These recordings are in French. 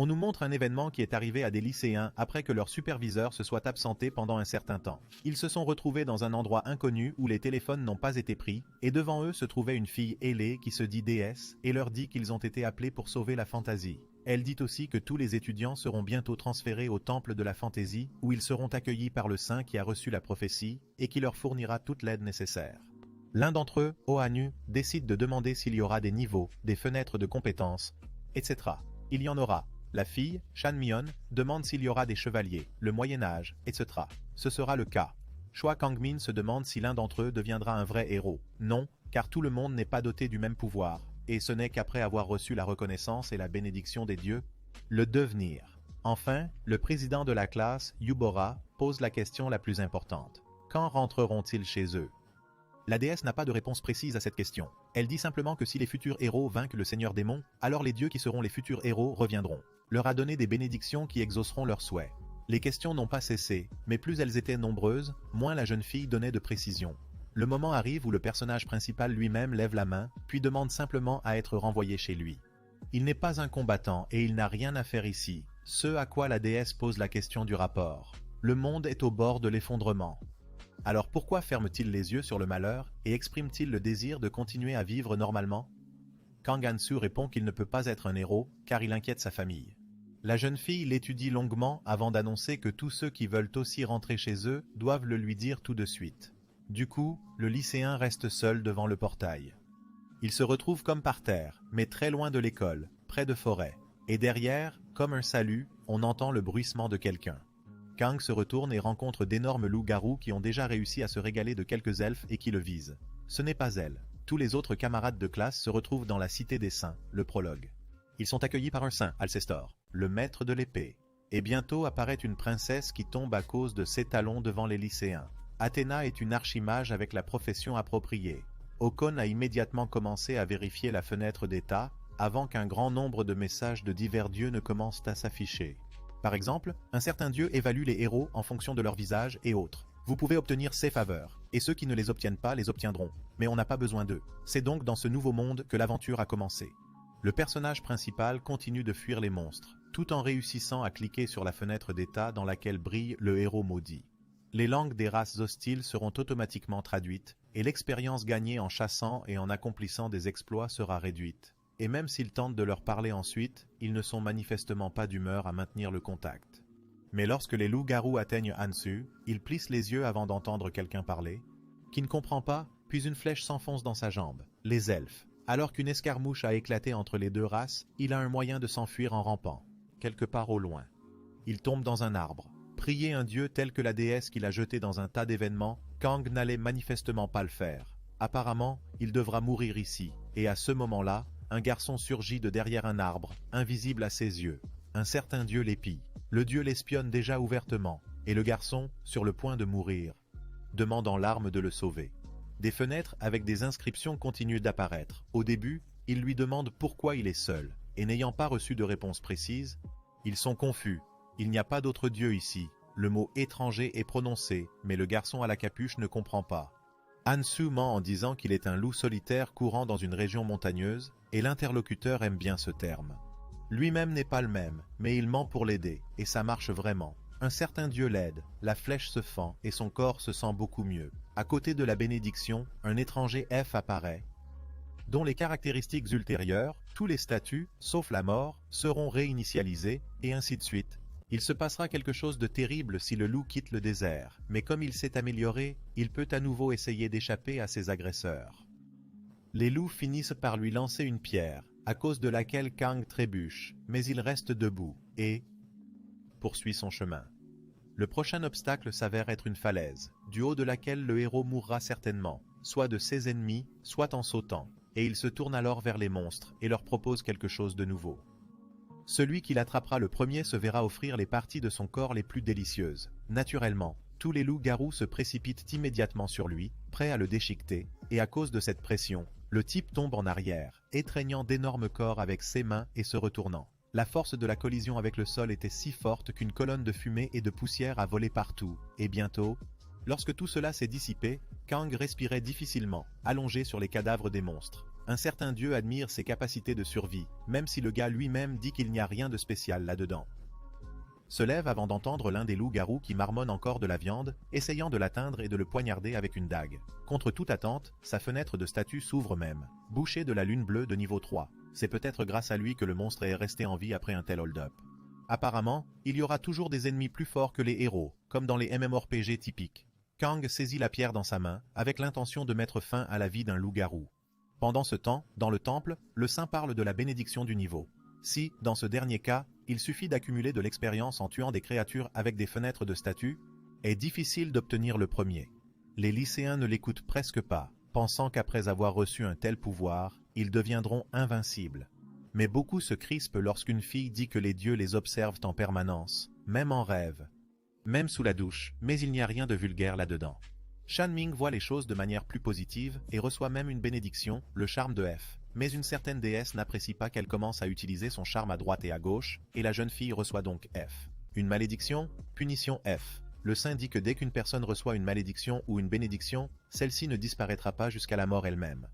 On nous montre un événement qui est arrivé à des lycéens après que leur superviseur se soit absenté pendant un certain temps. Ils se sont retrouvés dans un endroit inconnu où les téléphones n'ont pas été pris, et devant eux se trouvait une fille ailée qui se dit déesse et leur dit qu'ils ont été appelés pour sauver la fantaisie. Elle dit aussi que tous les étudiants seront bientôt transférés au temple de la fantaisie où ils seront accueillis par le saint qui a reçu la prophétie et qui leur fournira toute l'aide nécessaire. L'un d'entre eux, Oanu, décide de demander s'il y aura des niveaux, des fenêtres de compétences, etc. Il y en aura. La fille, Shanmyeon, demande s'il y aura des chevaliers, le Moyen-Âge, etc. Ce sera le cas. Choi Kangmin se demande si l'un d'entre eux deviendra un vrai héros. Non, car tout le monde n'est pas doté du même pouvoir, et ce n'est qu'après avoir reçu la reconnaissance et la bénédiction des dieux, le devenir. Enfin, le président de la classe, Yubora, pose la question la plus importante. Quand rentreront-ils chez eux? La déesse n'a pas de réponse précise à cette question. Elle dit simplement que si les futurs héros vainquent le seigneur démon, alors les dieux qui seront les futurs héros reviendront, leur a donné des bénédictions qui exauceront leurs souhaits. Les questions n'ont pas cessé, mais plus elles étaient nombreuses, moins la jeune fille donnait de précision. Le moment arrive où le personnage principal lui-même lève la main, puis demande simplement à être renvoyé chez lui. Il n'est pas un combattant et il n'a rien à faire ici, ce à quoi la déesse pose la question du rapport. Le monde est au bord de l'effondrement. Alors pourquoi ferme-t-il les yeux sur le malheur et exprime-t-il le désir de continuer à vivre normalement? Kang Han-soo répond qu'il ne peut pas être un héros car il inquiète sa famille. La jeune fille l'étudie longuement avant d'annoncer que tous ceux qui veulent aussi rentrer chez eux doivent le lui dire tout de suite. Du coup, le lycéen reste seul devant le portail. Il se retrouve comme par terre, mais très loin de l'école, près de forêt. Et derrière, comme un salut, on entend le bruissement de quelqu'un. Kang se retourne et rencontre d'énormes loups-garous qui ont déjà réussi à se régaler de quelques elfes et qui le visent. Ce n'est pas elle. Tous les autres camarades de classe se retrouvent dans la Cité des Saints, le prologue. Ils sont accueillis par un saint, Alcestor, le maître de l'épée. Et bientôt apparaît une princesse qui tombe à cause de ses talons devant les lycéens. Athéna est une archimage avec la profession appropriée. Okon a immédiatement commencé à vérifier la fenêtre d'état avant qu'un grand nombre de messages de divers dieux ne commencent à s'afficher. Par exemple, un certain dieu évalue les héros en fonction de leur visage et autres. Vous pouvez obtenir ses faveurs, et ceux qui ne les obtiennent pas les obtiendront, mais on n'a pas besoin d'eux. C'est donc dans ce nouveau monde que l'aventure a commencé. Le personnage principal continue de fuir les monstres, tout en réussissant à cliquer sur la fenêtre d'état dans laquelle brille le héros maudit. Les langues des races hostiles seront automatiquement traduites, et l'expérience gagnée en chassant et en accomplissant des exploits sera réduite. Et même s'ils tentent de leur parler ensuite, ils ne sont manifestement pas d'humeur à maintenir le contact. Mais lorsque les loups-garous atteignent Han-soo, ils plissent les yeux avant d'entendre quelqu'un parler, qui ne comprend pas, puis une flèche s'enfonce dans sa jambe. Les elfes. Alors qu'une escarmouche a éclaté entre les deux races, il a un moyen de s'enfuir en rampant, quelque part au loin. Il tombe dans un arbre. Prier un dieu tel que la déesse qu'il a jeté dans un tas d'événements, Kang n'allait manifestement pas le faire. Apparemment, il devra mourir ici, et à ce moment-là, un garçon surgit de derrière un arbre, invisible à ses yeux. Un certain dieu l'épie. Le dieu l'espionne déjà ouvertement, et le garçon, sur le point de mourir, demande en larmes de le sauver. Des fenêtres avec des inscriptions continuent d'apparaître. Au début, il lui demande pourquoi il est seul, et n'ayant pas reçu de réponse précise, ils sont confus. Il n'y a pas d'autre dieu ici. Le mot étranger est prononcé, mais le garçon à la capuche ne comprend pas. Han-soo ment en disant qu'il est un loup solitaire courant dans une région montagneuse, et l'interlocuteur aime bien ce terme. Lui-même n'est pas le même, mais il ment pour l'aider, et ça marche vraiment. Un certain dieu l'aide, la flèche se fend, et son corps se sent beaucoup mieux. À côté de la bénédiction, un étranger F apparaît, dont les caractéristiques ultérieures, tous les statuts, sauf la mort, seront réinitialisés, et ainsi de suite. Il se passera quelque chose de terrible si le loup quitte le désert, mais comme il s'est amélioré, il peut à nouveau essayer d'échapper à ses agresseurs. Les loups finissent par lui lancer une pierre, à cause de laquelle Kang trébuche, mais il reste debout, et poursuit son chemin. Le prochain obstacle s'avère être une falaise, du haut de laquelle le héros mourra certainement, soit de ses ennemis, soit en sautant, et il se tourne alors vers les monstres et leur propose quelque chose de nouveau. Celui qui l'attrapera le premier se verra offrir les parties de son corps les plus délicieuses. Naturellement, tous les loups-garous se précipitent immédiatement sur lui, prêts à le déchiqueter, et à cause de cette pression, le type tombe en arrière, étreignant d'énormes corps avec ses mains et se retournant. La force de la collision avec le sol était si forte qu'une colonne de fumée et de poussière a volé partout, et bientôt, lorsque tout cela s'est dissipé, Kang respirait difficilement, allongé sur les cadavres des monstres. Un certain dieu admire ses capacités de survie, même si le gars lui-même dit qu'il n'y a rien de spécial là-dedans. Se lève avant d'entendre l'un des loups-garous qui marmonne encore de la viande, essayant de l'atteindre et de le poignarder avec une dague. Contre toute attente, sa fenêtre de statue s'ouvre même. Boucher de la lune bleue de niveau 3. C'est peut-être grâce à lui que le monstre est resté en vie après un tel hold-up. Apparemment, il y aura toujours des ennemis plus forts que les héros, comme dans les MMORPG typiques. Kang saisit la pierre dans sa main, avec l'intention de mettre fin à la vie d'un loup-garou. Pendant ce temps, dans le temple, le saint parle de la bénédiction du niveau. Si, dans ce dernier cas, il suffit d'accumuler de l'expérience en tuant des créatures avec des fenêtres de statue, est difficile d'obtenir le premier. Les lycéens ne l'écoutent presque pas, pensant qu'après avoir reçu un tel pouvoir, ils deviendront invincibles. Mais beaucoup se crispent lorsqu'une fille dit que les dieux les observent en permanence, même en rêve, même sous la douche, mais il n'y a rien de vulgaire là-dedans. Shan Ming voit les choses de manière plus positive et reçoit même une bénédiction, le charme de F. Mais une certaine déesse n'apprécie pas qu'elle commence à utiliser son charme à droite et à gauche, et la jeune fille reçoit donc F. Une malédiction, punition F. Le saint dit que dès qu'une personne reçoit une malédiction ou une bénédiction, celle-ci ne disparaîtra pas jusqu'à la mort elle-même.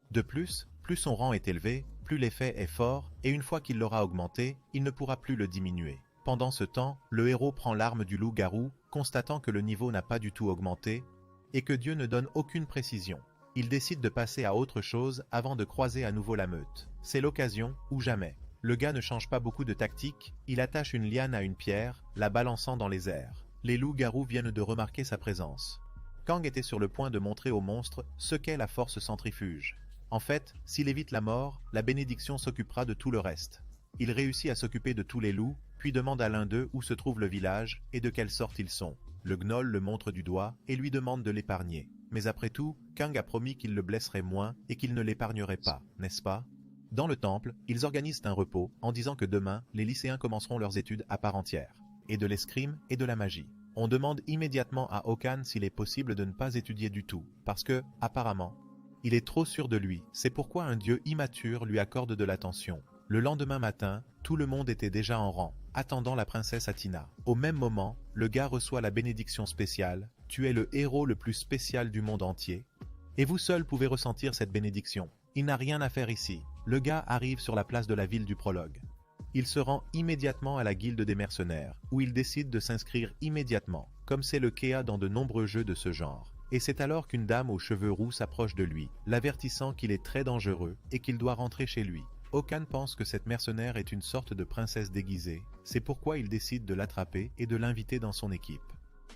De plus son rang est élevé, plus l'effet est fort, et une fois qu'il l'aura augmenté, il ne pourra plus le diminuer. Pendant ce temps, le héros prend l'arme du loup-garou, constatant que le niveau n'a pas du tout augmenté, et que Dieu ne donne aucune précision. Il décide de passer à autre chose avant de croiser à nouveau la meute. C'est l'occasion, ou jamais. Le gars ne change pas beaucoup de tactique, il attache une liane à une pierre, la balançant dans les airs. Les loups-garous viennent de remarquer sa présence. Kang était sur le point de montrer au monstre ce qu'est la force centrifuge. En fait, s'il évite la mort, la bénédiction s'occupera de tout le reste. Il réussit à s'occuper de tous les loups, puis demande à l'un d'eux où se trouve le village et de quelle sorte ils sont. Le gnoll le montre du doigt et lui demande de l'épargner. Mais après tout, Kang a promis qu'il le blesserait moins et qu'il ne l'épargnerait pas, n'est-ce pas? Dans le temple, ils organisent un repos en disant que demain, les lycéens commenceront leurs études à part entière, et de l'escrime et de la magie. On demande immédiatement à Okan s'il est possible de ne pas étudier du tout, parce que, apparemment, il est trop sûr de lui, c'est pourquoi un dieu immature lui accorde de l'attention. Le lendemain matin, tout le monde était déjà en rang, attendant la princesse Athina. Au même moment, le gars reçoit la bénédiction spéciale, tu es le héros le plus spécial du monde entier, et vous seul pouvez ressentir cette bénédiction. Il n'a rien à faire ici. Le gars arrive sur la place de la ville du prologue. Il se rend immédiatement à la guilde des mercenaires, où il décide de s'inscrire immédiatement, comme c'est le cas dans de nombreux jeux de ce genre. Et c'est alors qu'une dame aux cheveux roux s'approche de lui, l'avertissant qu'il est très dangereux et qu'il doit rentrer chez lui. Okan pense que cette mercenaire est une sorte de princesse déguisée, c'est pourquoi il décide de l'attraper et de l'inviter dans son équipe.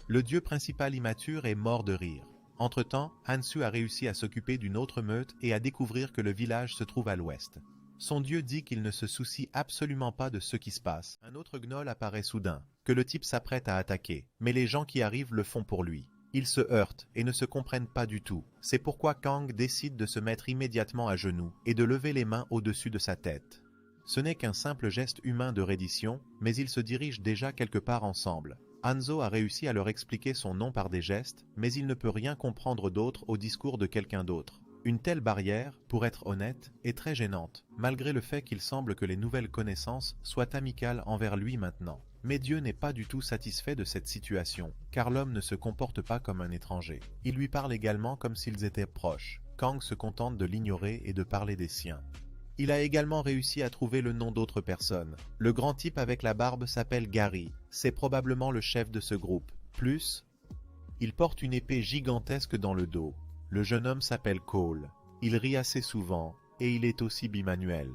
Le dieu principal immature est mort de rire. Entre-temps, Hansu a réussi à s'occuper d'une autre meute et à découvrir que le village se trouve à l'ouest. Son dieu dit qu'il ne se soucie absolument pas de ce qui se passe. Un autre gnoll apparaît soudain, que le type s'apprête à attaquer, mais les gens qui arrivent le font pour lui. Ils se heurtent et ne se comprennent pas du tout. C'est pourquoi Kang décide de se mettre immédiatement à genoux et de lever les mains au-dessus de sa tête. Ce n'est qu'un simple geste humain de reddition, mais ils se dirigent déjà quelque part ensemble. Hanzo a réussi à leur expliquer son nom par des gestes, mais il ne peut rien comprendre d'autre au discours de quelqu'un d'autre. Une telle barrière, pour être honnête, est très gênante, malgré le fait qu'il semble que les nouvelles connaissances soient amicales envers lui maintenant. Mais Dieu n'est pas du tout satisfait de cette situation, car l'homme ne se comporte pas comme un étranger. Il lui parle également comme s'ils étaient proches. Kang se contente de l'ignorer et de parler des siens. Il a également réussi à trouver le nom d'autres personnes. Le grand type avec la barbe s'appelle Gary, c'est probablement le chef de ce groupe. Plus, il porte une épée gigantesque dans le dos. Le jeune homme s'appelle Cole. Il rit assez souvent, et il est aussi bimanuel.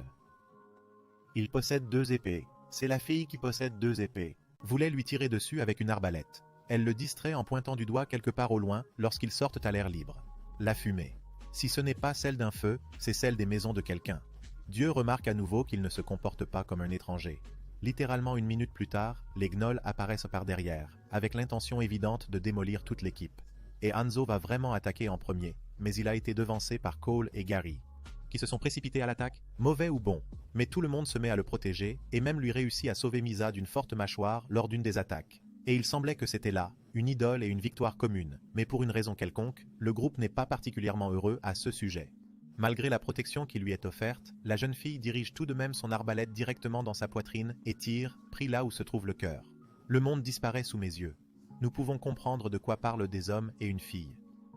Il possède 2 épées. C'est la fille qui possède 2 épées. Voulait lui tirer dessus avec une arbalète. Elle le distrait en pointant du doigt quelque part au loin lorsqu'ils sortent à l'air libre. La fumée. Si ce n'est pas celle d'un feu, c'est celle des maisons de quelqu'un. Dieu remarque à nouveau qu'il ne se comporte pas comme un étranger. Littéralement 1 minute plus tard, les gnolls apparaissent par derrière, avec l'intention évidente de démolir toute l'équipe. Et Hanzo va vraiment attaquer en premier, mais il a été devancé par Cole et Gary, qui se sont précipités à l'attaque, mauvais ou bon. Mais tout le monde se met à le protéger, et même lui réussit à sauver Misa d'une forte mâchoire lors d'une des attaques. Et il semblait que c'était là, une idole et une victoire commune, mais pour une raison quelconque, le groupe n'est pas particulièrement heureux à ce sujet. Malgré la protection qui lui est offerte, la jeune fille dirige tout de même son arbalète directement dans sa poitrine et tire, pris là où se trouve le cœur. Le monde disparaît sous mes yeux. Nous pouvons comprendre de quoi parlent des hommes et une fille.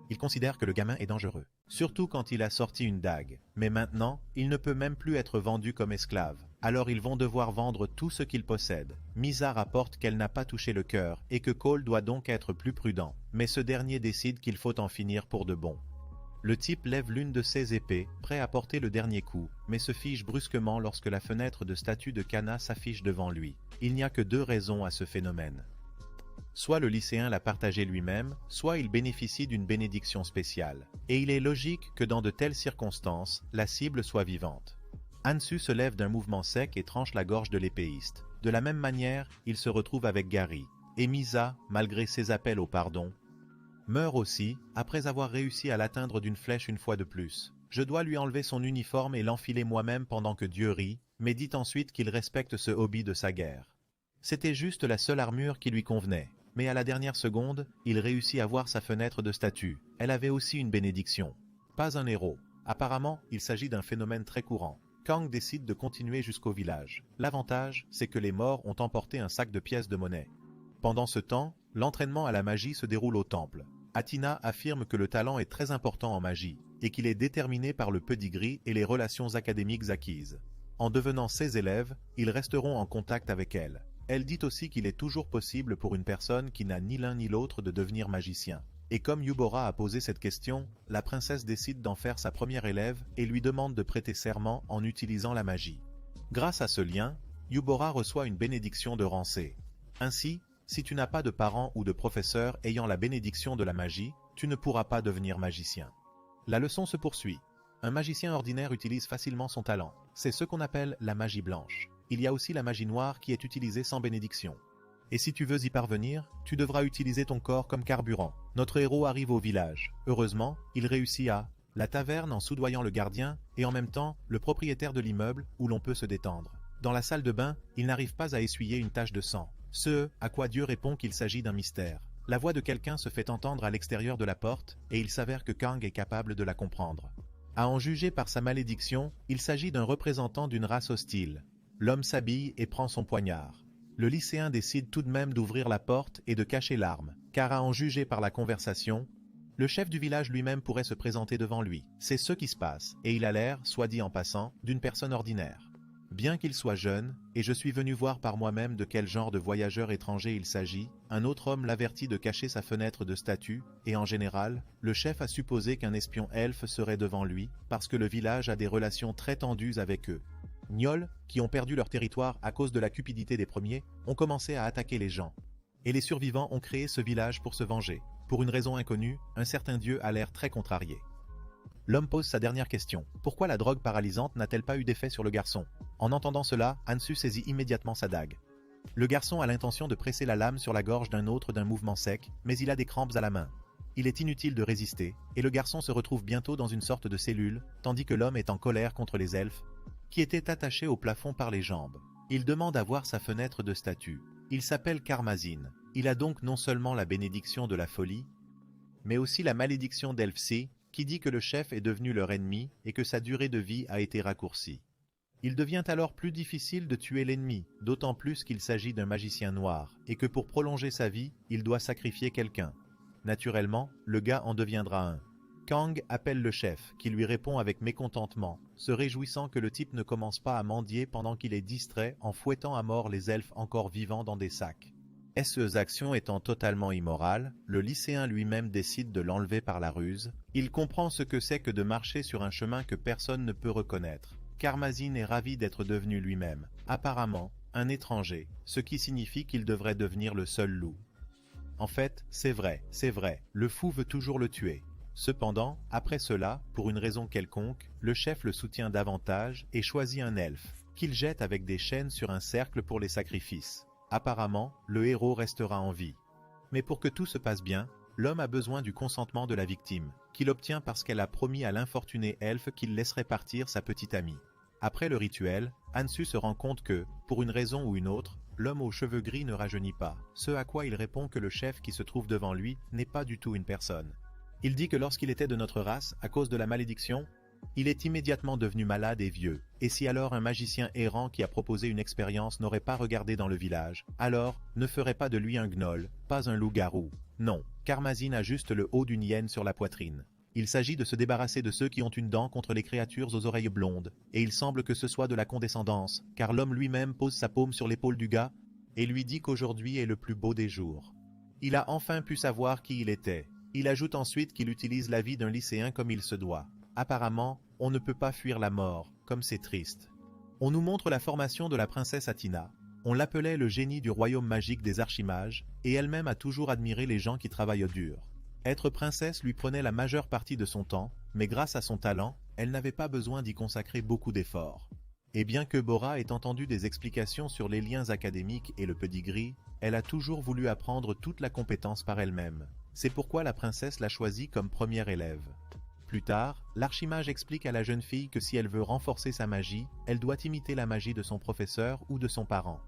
Il considère que le gamin est dangereux, surtout quand il a sorti une dague. Mais maintenant, il ne peut même plus être vendu comme esclave. Alors ils vont devoir vendre tout ce qu'ils possèdent. Misa rapporte qu'elle n'a pas touché le cœur et que Cole doit donc être plus prudent. Mais ce dernier décide qu'il faut en finir pour de bon. Le type lève l'une de ses épées, prêt à porter le dernier coup, mais se fige brusquement lorsque la fenêtre de statue de Kana s'affiche devant lui. Il n'y a que deux raisons à ce phénomène. Soit le lycéen l'a partagé lui-même, soit il bénéficie d'une bénédiction spéciale. Et il est logique que dans de telles circonstances, la cible soit vivante. Hansu se lève d'un mouvement sec et tranche la gorge de l'épéiste. De la même manière, il se retrouve avec Gary. Et Misa, malgré ses appels au pardon, meurt aussi, après avoir réussi à l'atteindre d'une flèche une fois de plus. Je dois lui enlever son uniforme et l'enfiler moi-même pendant que Dieu rit, mais dit ensuite qu'il respecte ce hobby de sa guerre. C'était juste la seule armure qui lui convenait. Mais à la dernière seconde, il réussit à voir sa fenêtre de statue. Elle avait aussi une bénédiction. Pas un héros. Apparemment, il s'agit d'un phénomène très courant. Kang décide de continuer jusqu'au village. L'avantage, c'est que les morts ont emporté un sac de pièces de monnaie. Pendant ce temps, l'entraînement à la magie se déroule au temple. Athina affirme que le talent est très important en magie, et qu'il est déterminé par le pedigree et les relations académiques acquises. En devenant ses élèves, ils resteront en contact avec elle. Elle dit aussi qu'il est toujours possible pour une personne qui n'a ni l'un ni l'autre de devenir magicien. Et comme Yubora a posé cette question, la princesse décide d'en faire sa première élève et lui demande de prêter serment en utilisant la magie. Grâce à ce lien, Yubora reçoit une bénédiction de Rancé. Ainsi, si tu n'as pas de parents ou de professeurs ayant la bénédiction de la magie, tu ne pourras pas devenir magicien. La leçon se poursuit. Un magicien ordinaire utilise facilement son talent. C'est ce qu'on appelle la magie blanche. Il y a aussi la magie noire qui est utilisée sans bénédiction. Et si tu veux y parvenir, tu devras utiliser ton corps comme carburant. Notre héros arrive au village. Heureusement, il réussit à la taverne en soudoyant le gardien et en même temps le propriétaire de l'immeuble où l'on peut se détendre. Dans la salle de bain, il n'arrive pas à essuyer une tache de sang. Ce à quoi Dieu répond qu'il s'agit d'un mystère. La voix de quelqu'un se fait entendre à l'extérieur de la porte et il s'avère que Kang est capable de la comprendre. À en juger par sa malédiction, il s'agit d'un représentant d'une race hostile. L'homme s'habille et prend son poignard. Le lycéen décide tout de même d'ouvrir la porte et de cacher l'arme, car à en juger par la conversation, le chef du village lui-même pourrait se présenter devant lui. C'est ce qui se passe, et il a l'air, soit dit en passant, d'une personne ordinaire. Bien qu'il soit jeune, et je suis venu voir par moi-même de quel genre de voyageur étranger il s'agit, un autre homme l'avertit de cacher sa fenêtre de statue, et en général, le chef a supposé qu'un espion elfe serait devant lui, parce que le village a des relations très tendues avec eux. Gnolls, qui ont perdu leur territoire à cause de la cupidité des premiers, ont commencé à attaquer les gens. Et les survivants ont créé ce village pour se venger. Pour une raison inconnue, un certain dieu a l'air très contrarié. L'homme pose sa dernière question. Pourquoi la drogue paralysante n'a-t-elle pas eu d'effet sur le garçon? En entendant cela, Hansu saisit immédiatement sa dague. Le garçon a l'intention de presser la lame sur la gorge d'un autre d'un mouvement sec, mais il a des crampes à la main. Il est inutile de résister, et le garçon se retrouve bientôt dans une sorte de cellule, tandis que l'homme est en colère contre les elfes, qui étaient attachés au plafond par les jambes. Il demande à voir sa fenêtre de statue. Il s'appelle Karmazine. Il a donc non seulement la bénédiction de la folie, mais aussi la malédiction d'Elfsea, qui dit que le chef est devenu leur ennemi et que sa durée de vie a été raccourcie. Il devient alors plus difficile de tuer l'ennemi, d'autant plus qu'il s'agit d'un magicien noir, et que pour prolonger sa vie, il doit sacrifier quelqu'un. Naturellement, le gars en deviendra un. Kang appelle le chef, qui lui répond avec mécontentement, se réjouissant que le type ne commence pas à mendier pendant qu'il est distrait en fouettant à mort les elfes encore vivants dans des sacs. Ces actions étant totalement immorales, le lycéen lui-même décide de l'enlever par la ruse. Il comprend ce que c'est que de marcher sur un chemin que personne ne peut reconnaître. Karmazine est ravi d'être devenu lui-même, apparemment, un étranger, ce qui signifie qu'il devrait devenir le seul loup. En fait, c'est vrai, le fou veut toujours le tuer. Cependant, après cela, pour une raison quelconque, le chef le soutient davantage et choisit un elfe, qu'il jette avec des chaînes sur un cercle pour les sacrifices. Apparemment, le héros restera en vie. Mais pour que tout se passe bien, l'homme a besoin du consentement de la victime, qu'il obtient parce qu'elle a promis à l'infortuné elfe qu'il laisserait partir sa petite amie. Après le rituel, Hansu se rend compte que, pour une raison ou une autre, l'homme aux cheveux gris ne rajeunit pas, ce à quoi il répond que le chef qui se trouve devant lui n'est pas du tout une personne. Il dit que lorsqu'il était de notre race, à cause de la malédiction, il est immédiatement devenu malade et vieux, et si alors un magicien errant qui a proposé une expérience n'aurait pas regardé dans le village, alors ne ferait pas de lui un gnoll, pas un loup-garou. Non, Karmazine ajuste le haut d'une hyène sur la poitrine. Il s'agit de se débarrasser de ceux qui ont une dent contre les créatures aux oreilles blondes, et il semble que ce soit de la condescendance, car l'homme lui-même pose sa paume sur l'épaule du gars et lui dit qu'aujourd'hui est le plus beau des jours. Il a enfin pu savoir qui il était. Il ajoute ensuite qu'il utilise la vie d'un lycéen comme il se doit. Apparemment, on ne peut pas fuir la mort, comme c'est triste. On nous montre la formation de la princesse Athina. On l'appelait le génie du royaume magique des archimages, et elle-même a toujours admiré les gens qui travaillent dur. Être princesse lui prenait la majeure partie de son temps, mais grâce à son talent, elle n'avait pas besoin d'y consacrer beaucoup d'efforts. Et bien que Bora ait entendu des explications sur les liens académiques et le pedigree, elle a toujours voulu apprendre toute la compétence par elle-même. C'est pourquoi la princesse l'a choisie comme première élève. Plus tard, l'archimage explique à la jeune fille que si elle veut renforcer sa magie, elle doit imiter la magie de son professeur ou de son parent.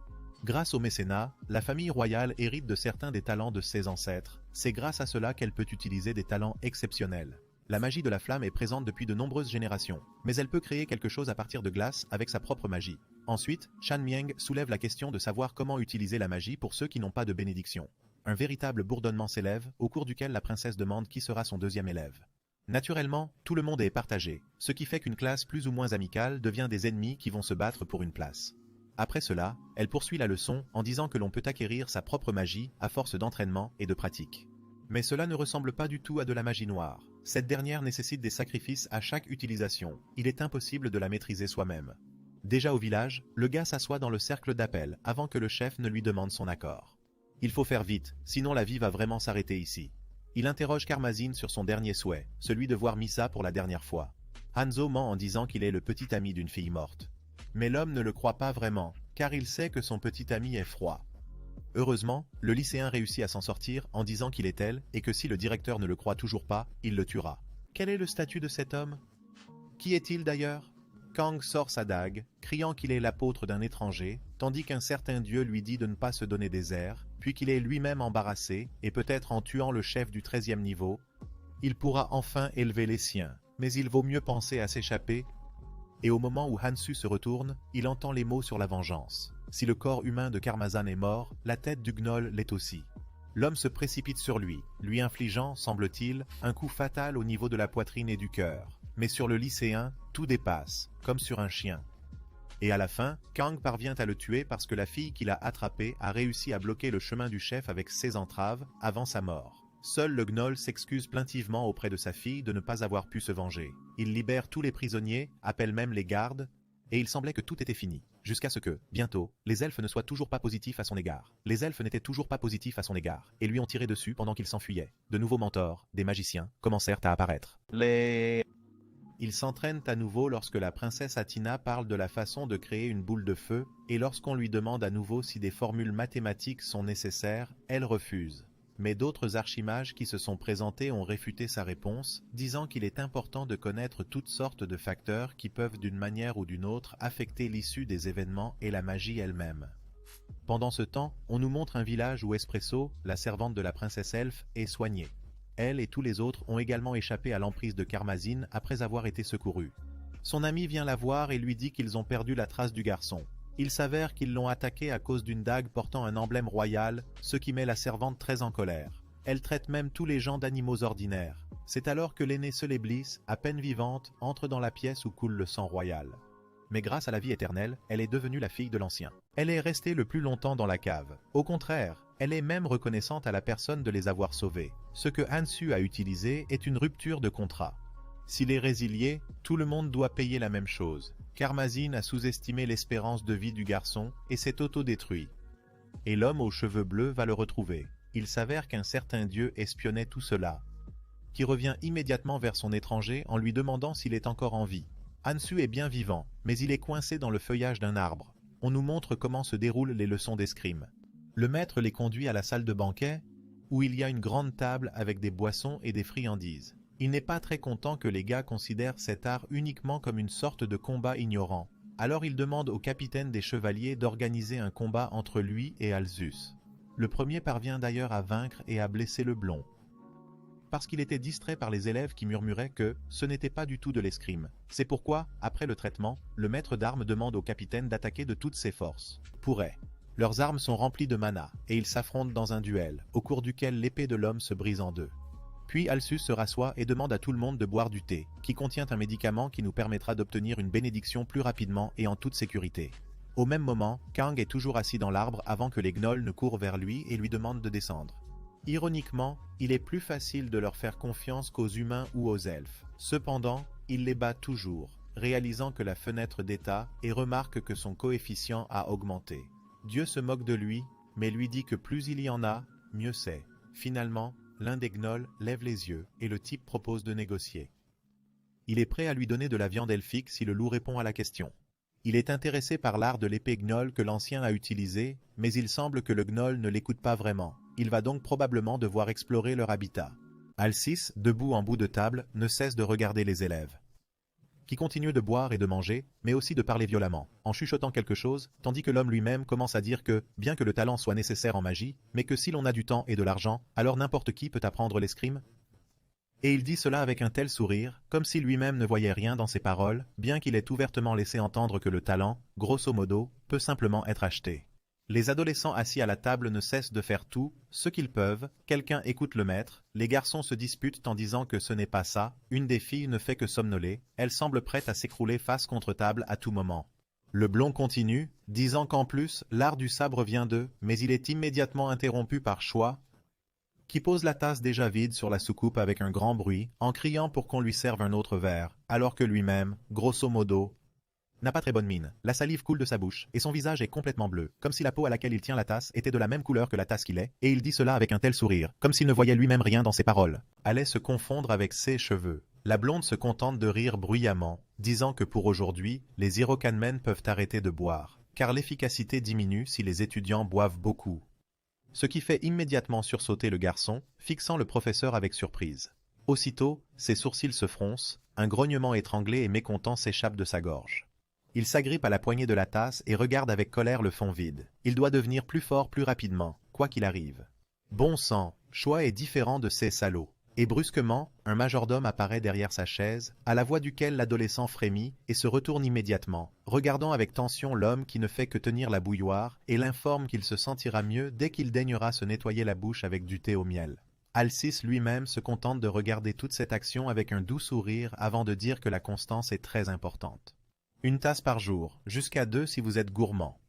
Grâce au mécénat, la famille royale hérite de certains des talents de ses ancêtres. C'est grâce à cela qu'elle peut utiliser des talents exceptionnels. La magie de la flamme est présente depuis de nombreuses générations, mais elle peut créer quelque chose à partir de glace avec sa propre magie. Ensuite, Shan Mieng soulève la question de savoir comment utiliser la magie pour ceux qui n'ont pas de bénédiction. Un véritable bourdonnement s'élève, au cours duquel la princesse demande qui sera son deuxième élève. Naturellement, tout le monde est partagé, ce qui fait qu'une classe plus ou moins amicale devient des ennemis qui vont se battre pour une place. Après cela, elle poursuit la leçon en disant que l'on peut acquérir sa propre magie à force d'entraînement et de pratique. Mais cela ne ressemble pas du tout à de la magie noire. Cette dernière nécessite des sacrifices à chaque utilisation. Il est impossible de la maîtriser soi-même. Déjà au village, le gars s'assoit dans le cercle d'appel avant que le chef ne lui demande son accord. Il faut faire vite, sinon la vie va vraiment s'arrêter ici. Il interroge Karmazine sur son dernier souhait, celui de voir Misa pour la dernière fois. Hanzo ment en disant qu'il est le petit ami d'une fille morte. Mais l'homme ne le croit pas vraiment, car il sait que son petit ami est froid. Heureusement, le lycéen réussit à s'en sortir en disant qu'il est elle et que si le directeur ne le croit toujours pas, il le tuera. Quel est le statut de cet homme? Qui est-il d'ailleurs? Kang sort sa dague, criant qu'il est l'apôtre d'un étranger, tandis qu'un certain dieu lui dit de ne pas se donner des airs, puis qu'il est lui-même embarrassé, et peut-être en tuant le chef du 13e niveau, il pourra enfin élever les siens. Mais il vaut mieux penser à s'échapper. Et au moment où Hansu se retourne, il entend les mots sur la vengeance. Si le corps humain de Karmazan est mort, la tête du gnoll l'est aussi. L'homme se précipite sur lui infligeant, semble-t-il, un coup fatal au niveau de la poitrine et du cœur. Mais sur le lycéen, tout dépasse, comme sur un chien. Et à la fin, Kang parvient à le tuer parce que la fille qu'il a attrapée a réussi à bloquer le chemin du chef avec ses entraves avant sa mort. Seul le gnoll s'excuse plaintivement auprès de sa fille de ne pas avoir pu se venger. Il libère tous les prisonniers, appelle même les gardes, et il semblait que tout était fini. Jusqu'à ce que, bientôt, les elfes ne soient toujours pas positifs à son égard. Les elfes n'étaient toujours pas positifs à son égard, et lui ont tiré dessus pendant qu'il s'enfuyait. De nouveaux mentors, des magiciens, commencèrent à apparaître. Ils s'entraînent à nouveau lorsque la princesse Athina parle de la façon de créer une boule de feu, et lorsqu'on lui demande à nouveau si des formules mathématiques sont nécessaires, elle refuse. Mais d'autres archimages qui se sont présentés ont réfuté sa réponse, disant qu'il est important de connaître toutes sortes de facteurs qui peuvent d'une manière ou d'une autre affecter l'issue des événements et la magie elle-même. Pendant ce temps, on nous montre un village où Espresso, la servante de la princesse elfe, est soignée. Elle et tous les autres ont également échappé à l'emprise de Karmazine après avoir été secourus. Son ami vient la voir et lui dit qu'ils ont perdu la trace du garçon. Il s'avère qu'ils l'ont attaqué à cause d'une dague portant un emblème royal, ce qui met la servante très en colère. Elle traite même tous les gens d'animaux ordinaires. C'est alors que l'aînée Celeblis, à peine vivante, entre dans la pièce où coule le sang royal. Mais grâce à la vie éternelle, elle est devenue la fille de l'ancien. Elle est restée le plus longtemps dans la cave. Au contraire, elle est même reconnaissante à la personne de les avoir sauvés. Ce que Hansu a utilisé est une rupture de contrat. S'il est résilié, tout le monde doit payer la même chose. Karmazine a sous-estimé l'espérance de vie du garçon et s'est auto-détruit. Et l'homme aux cheveux bleus va le retrouver. Il s'avère qu'un certain dieu espionnait tout cela, qui revient immédiatement vers son étranger en lui demandant s'il est encore en vie. Hansu est bien vivant, mais il est coincé dans le feuillage d'un arbre. On nous montre comment se déroulent les leçons d'escrime. Le maître les conduit à la salle de banquet, où il y a une grande table avec des boissons et des friandises. Il n'est pas très content que les gars considèrent cet art uniquement comme une sorte de combat ignorant. Alors il demande au capitaine des chevaliers d'organiser un combat entre lui et Alzus. Le premier parvient d'ailleurs à vaincre et à blesser le blond. Parce qu'il était distrait par les élèves qui murmuraient que ce n'était pas du tout de l'escrime. C'est pourquoi, après le traitement, le maître d'armes demande au capitaine d'attaquer de toutes ses forces. Pourrait. Leurs armes sont remplies de mana, et ils s'affrontent dans un duel, au cours duquel l'épée de l'homme se brise en deux. Puis Alsus se rassoit et demande à tout le monde de boire du thé, qui contient un médicament qui nous permettra d'obtenir une bénédiction plus rapidement et en toute sécurité. Au même moment, Kang est toujours assis dans l'arbre avant que les gnolls ne courent vers lui et lui demandent de descendre. Ironiquement, il est plus facile de leur faire confiance qu'aux humains ou aux elfes. Cependant, il les bat toujours, réalisant que la fenêtre d'état et remarque que son coefficient a augmenté. Dieu se moque de lui, mais lui dit que plus il y en a, mieux c'est. Finalement, l'un des gnolls lève les yeux et le type propose de négocier. Il est prêt à lui donner de la viande elfique si le loup répond à la question. Il est intéressé par l'art de l'épée gnoll que l'ancien a utilisé, mais il semble que le gnoll ne l'écoute pas vraiment. Il va donc probablement devoir explorer leur habitat. Alcis, debout en bout de table, ne cesse de regarder les élèves, qui continuent de boire et de manger, mais aussi de parler violemment, en chuchotant quelque chose, tandis que l'homme lui-même commence à dire que, bien que le talent soit nécessaire en magie, mais que si l'on a du temps et de l'argent, alors n'importe qui peut apprendre l'escrime. Et il dit cela avec un tel sourire, comme si lui-même ne voyait rien dans ses paroles, bien qu'il ait ouvertement laissé entendre que le talent, grosso modo, peut simplement être acheté. Les adolescents assis à la table ne cessent de faire tout, ce qu'ils peuvent, quelqu'un écoute le maître, les garçons se disputent en disant que ce n'est pas ça, une des filles ne fait que somnoler, elle semble prête à s'écrouler face contre table à tout moment. Le blond continue, disant qu'en plus, l'art du sabre vient d'eux, mais il est immédiatement interrompu par Choix, qui pose la tasse déjà vide sur la soucoupe avec un grand bruit, en criant pour qu'on lui serve un autre verre, alors que lui-même, grosso modo, n'a pas très bonne mine. La salive coule de sa bouche, et son visage est complètement bleu, comme si la peau à laquelle il tient la tasse était de la même couleur que la tasse qu'il est, et il dit cela avec un tel sourire, comme s'il ne voyait lui-même rien dans ses paroles. Allait se confondre avec ses cheveux. La blonde se contente de rire bruyamment, disant que pour aujourd'hui, les Iroquois-men peuvent arrêter de boire, car l'efficacité diminue si les étudiants boivent beaucoup. Ce qui fait immédiatement sursauter le garçon, fixant le professeur avec surprise. Aussitôt, ses sourcils se froncent, un grognement étranglé et mécontent s'échappe de sa gorge. Il s'agrippe à la poignée de la tasse et regarde avec colère le fond vide. Il doit devenir plus fort plus rapidement, quoi qu'il arrive. Bon sang, Choix est différent de ces salauds. Et brusquement, un majordome apparaît derrière sa chaise, à la voix duquel l'adolescent frémit et se retourne immédiatement, regardant avec tension l'homme qui ne fait que tenir la bouilloire et l'informe qu'il se sentira mieux dès qu'il daignera se nettoyer la bouche avec du thé au miel. Alcis lui-même se contente de regarder toute cette action avec un doux sourire avant de dire que la constance est très importante. Une tasse par jour, jusqu'à 2 si vous êtes gourmand.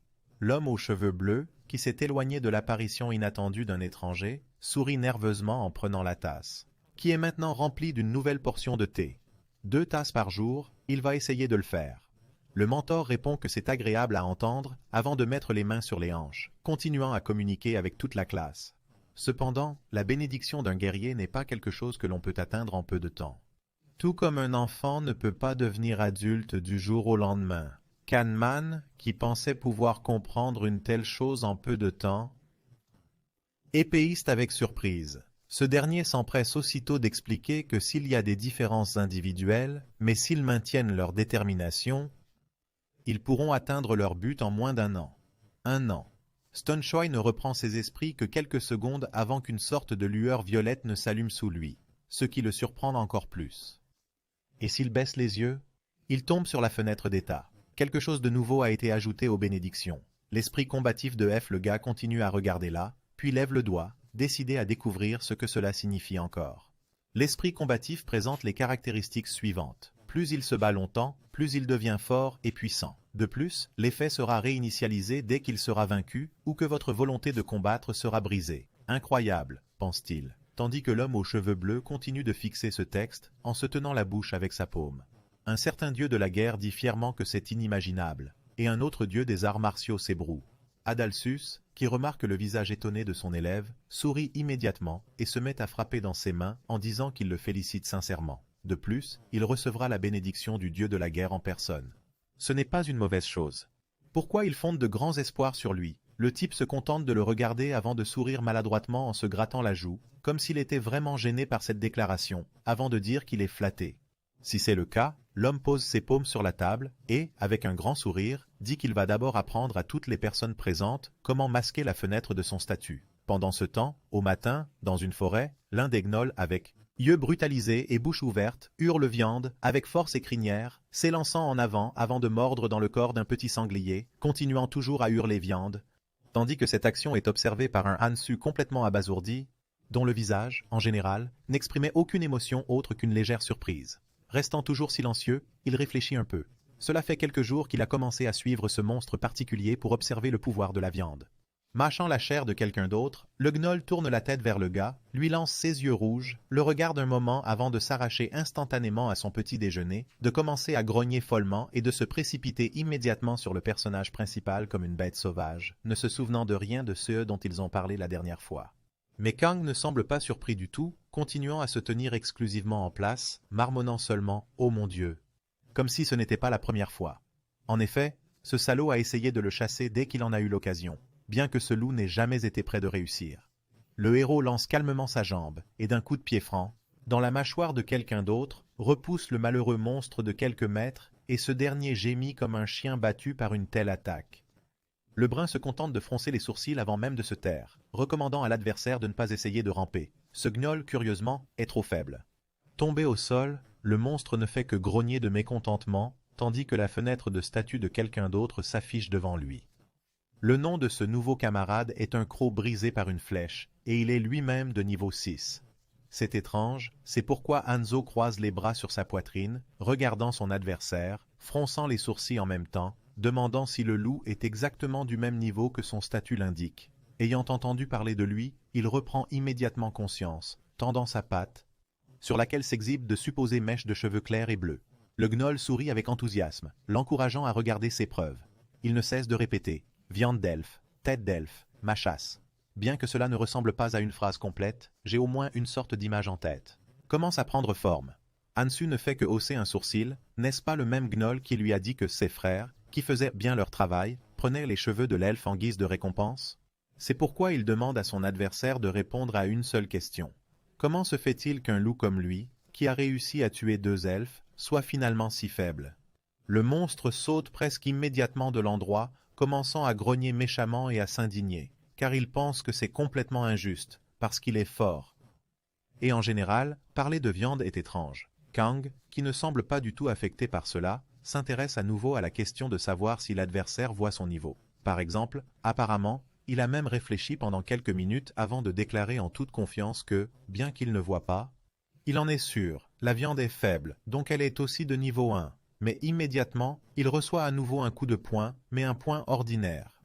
L'homme aux cheveux bleus, qui s'est éloigné de l'apparition inattendue d'un étranger, sourit nerveusement en prenant la tasse, qui est maintenant remplie d'une nouvelle portion de thé. 2 tasses par jour, il va essayer de le faire. Le mentor répond que c'est agréable à entendre avant de mettre les mains sur les hanches, continuant à communiquer avec toute la classe. Cependant, la bénédiction d'un guerrier n'est pas quelque chose que l'on peut atteindre en peu de temps. Tout comme un enfant ne peut pas devenir adulte du jour au lendemain. Kahneman, qui pensait pouvoir comprendre une telle chose en peu de temps, épéiste avec surprise. Ce dernier s'empresse aussitôt d'expliquer que s'il y a des différences individuelles, mais s'ils maintiennent leur détermination, ils pourront atteindre leur but en moins d'1 an. 1 an. Stonechoi ne reprend ses esprits que quelques secondes avant qu'une sorte de lueur violette ne s'allume sous lui, ce qui le surprend encore plus. Et s'il baisse les yeux, il tombe sur la fenêtre d'état. Quelque chose de nouveau a été ajouté aux bénédictions. L'esprit combatif de F. le gars continue à regarder là, puis lève le doigt, décidé à découvrir ce que cela signifie encore. L'esprit combatif présente les caractéristiques suivantes. Plus il se bat longtemps, plus il devient fort et puissant. De plus, l'effet sera réinitialisé dès qu'il sera vaincu ou que votre volonté de combattre sera brisée. Incroyable, pense-t-il, tandis que l'homme aux cheveux bleus continue de fixer ce texte en se tenant la bouche avec sa paume. Un certain dieu de la guerre dit fièrement que c'est inimaginable, et un autre dieu des arts martiaux s'ébroue. Adalsus, qui remarque le visage étonné de son élève, sourit immédiatement et se met à frapper dans ses mains en disant qu'il le félicite sincèrement. De plus, il recevra la bénédiction du dieu de la guerre en personne. Ce n'est pas une mauvaise chose. Pourquoi il fonde de grands espoirs sur lui? Le type se contente de le regarder avant de sourire maladroitement en se grattant la joue, comme s'il était vraiment gêné par cette déclaration, avant de dire qu'il est flatté. Si c'est le cas, l'homme pose ses paumes sur la table et, avec un grand sourire, dit qu'il va d'abord apprendre à toutes les personnes présentes comment masquer la fenêtre de son statut. Pendant ce temps, au matin, dans une forêt, l'un des gnolls avec yeux brutalisés et bouche ouverte hurle viande, avec force et crinière, s'élançant en avant de mordre dans le corps d'un petit sanglier, continuant toujours à hurler viande, tandis que cette action est observée par un Hansu complètement abasourdi, dont le visage, en général, n'exprimait aucune émotion autre qu'une légère surprise. Restant toujours silencieux, il réfléchit un peu. Cela fait quelques jours qu'il a commencé à suivre ce monstre particulier pour observer le pouvoir de la viande. Mâchant la chair de quelqu'un d'autre, le gnoll tourne la tête vers le gars, lui lance ses yeux rouges, le regarde un moment avant de s'arracher instantanément à son petit déjeuner, de commencer à grogner follement et de se précipiter immédiatement sur le personnage principal comme une bête sauvage, ne se souvenant de rien de ce dont ils ont parlé la dernière fois. Mais Kang ne semble pas surpris du tout, continuant à se tenir exclusivement en place, marmonnant seulement « Oh mon Dieu !» comme si ce n'était pas la première fois. En effet, ce salaud a essayé de le chasser dès qu'il en a eu l'occasion, bien que ce loup n'ait jamais été près de réussir. Le héros lance calmement sa jambe, et d'un coup de pied franc, dans la mâchoire de quelqu'un d'autre, repousse le malheureux monstre de quelques mètres, et ce dernier gémit comme un chien battu par une telle attaque. Le brun se contente de froncer les sourcils avant même de se taire, recommandant à l'adversaire de ne pas essayer de ramper. Ce gnoll, curieusement, est trop faible. Tombé au sol, le monstre ne fait que grogner de mécontentement, tandis que la fenêtre de statue de quelqu'un d'autre s'affiche devant lui. Le nom de ce nouveau camarade est un croc brisé par une flèche, et il est lui-même de niveau 6. C'est étrange, c'est pourquoi Hanzo croise les bras sur sa poitrine, regardant son adversaire, fronçant les sourcils en même temps, demandant si le loup est exactement du même niveau que son statut l'indique. Ayant entendu parler de lui, il reprend immédiatement conscience, tendant sa patte, sur laquelle s'exhibent de supposées mèches de cheveux clairs et bleus. Le gnoll sourit avec enthousiasme, l'encourageant à regarder ses preuves. Il ne cesse de répéter « viande d'elfe, tête d'elfe, ma chasse ». Bien que cela ne ressemble pas à une phrase complète, j'ai au moins une sorte d'image en tête. Commence à prendre forme. Hansu ne fait que hausser un sourcil, n'est-ce pas le même gnoll qui lui a dit que ses frères, qui faisaient bien leur travail, prenaient les cheveux de l'elfe en guise de récompense? C'est pourquoi il demande à son adversaire de répondre à une seule question. Comment se fait-il qu'un loup comme lui, qui a réussi à tuer 2 elfes, soit finalement si faible? Le monstre saute presque immédiatement de l'endroit, commençant à grogner méchamment et à s'indigner, car il pense que c'est complètement injuste, parce qu'il est fort. Et en général, parler de viande est étrange. Kang, qui ne semble pas du tout affecté par cela, s'intéresse à nouveau à la question de savoir si l'adversaire voit son niveau. Par exemple, apparemment, il a même réfléchi pendant quelques minutes avant de déclarer en toute confiance que, bien qu'il ne voit pas, il en est sûr, la viande est faible, donc elle est aussi de niveau 1. Mais immédiatement, il reçoit à nouveau un coup de poing, mais un poing ordinaire.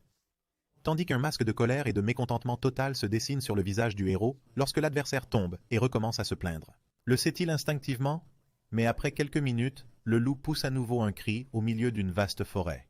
Tandis qu'un masque de colère et de mécontentement total se dessine sur le visage du héros lorsque l'adversaire tombe et recommence à se plaindre. Le sait-il instinctivement? Mais après quelques minutes, le loup pousse à nouveau un cri au milieu d'une vaste forêt.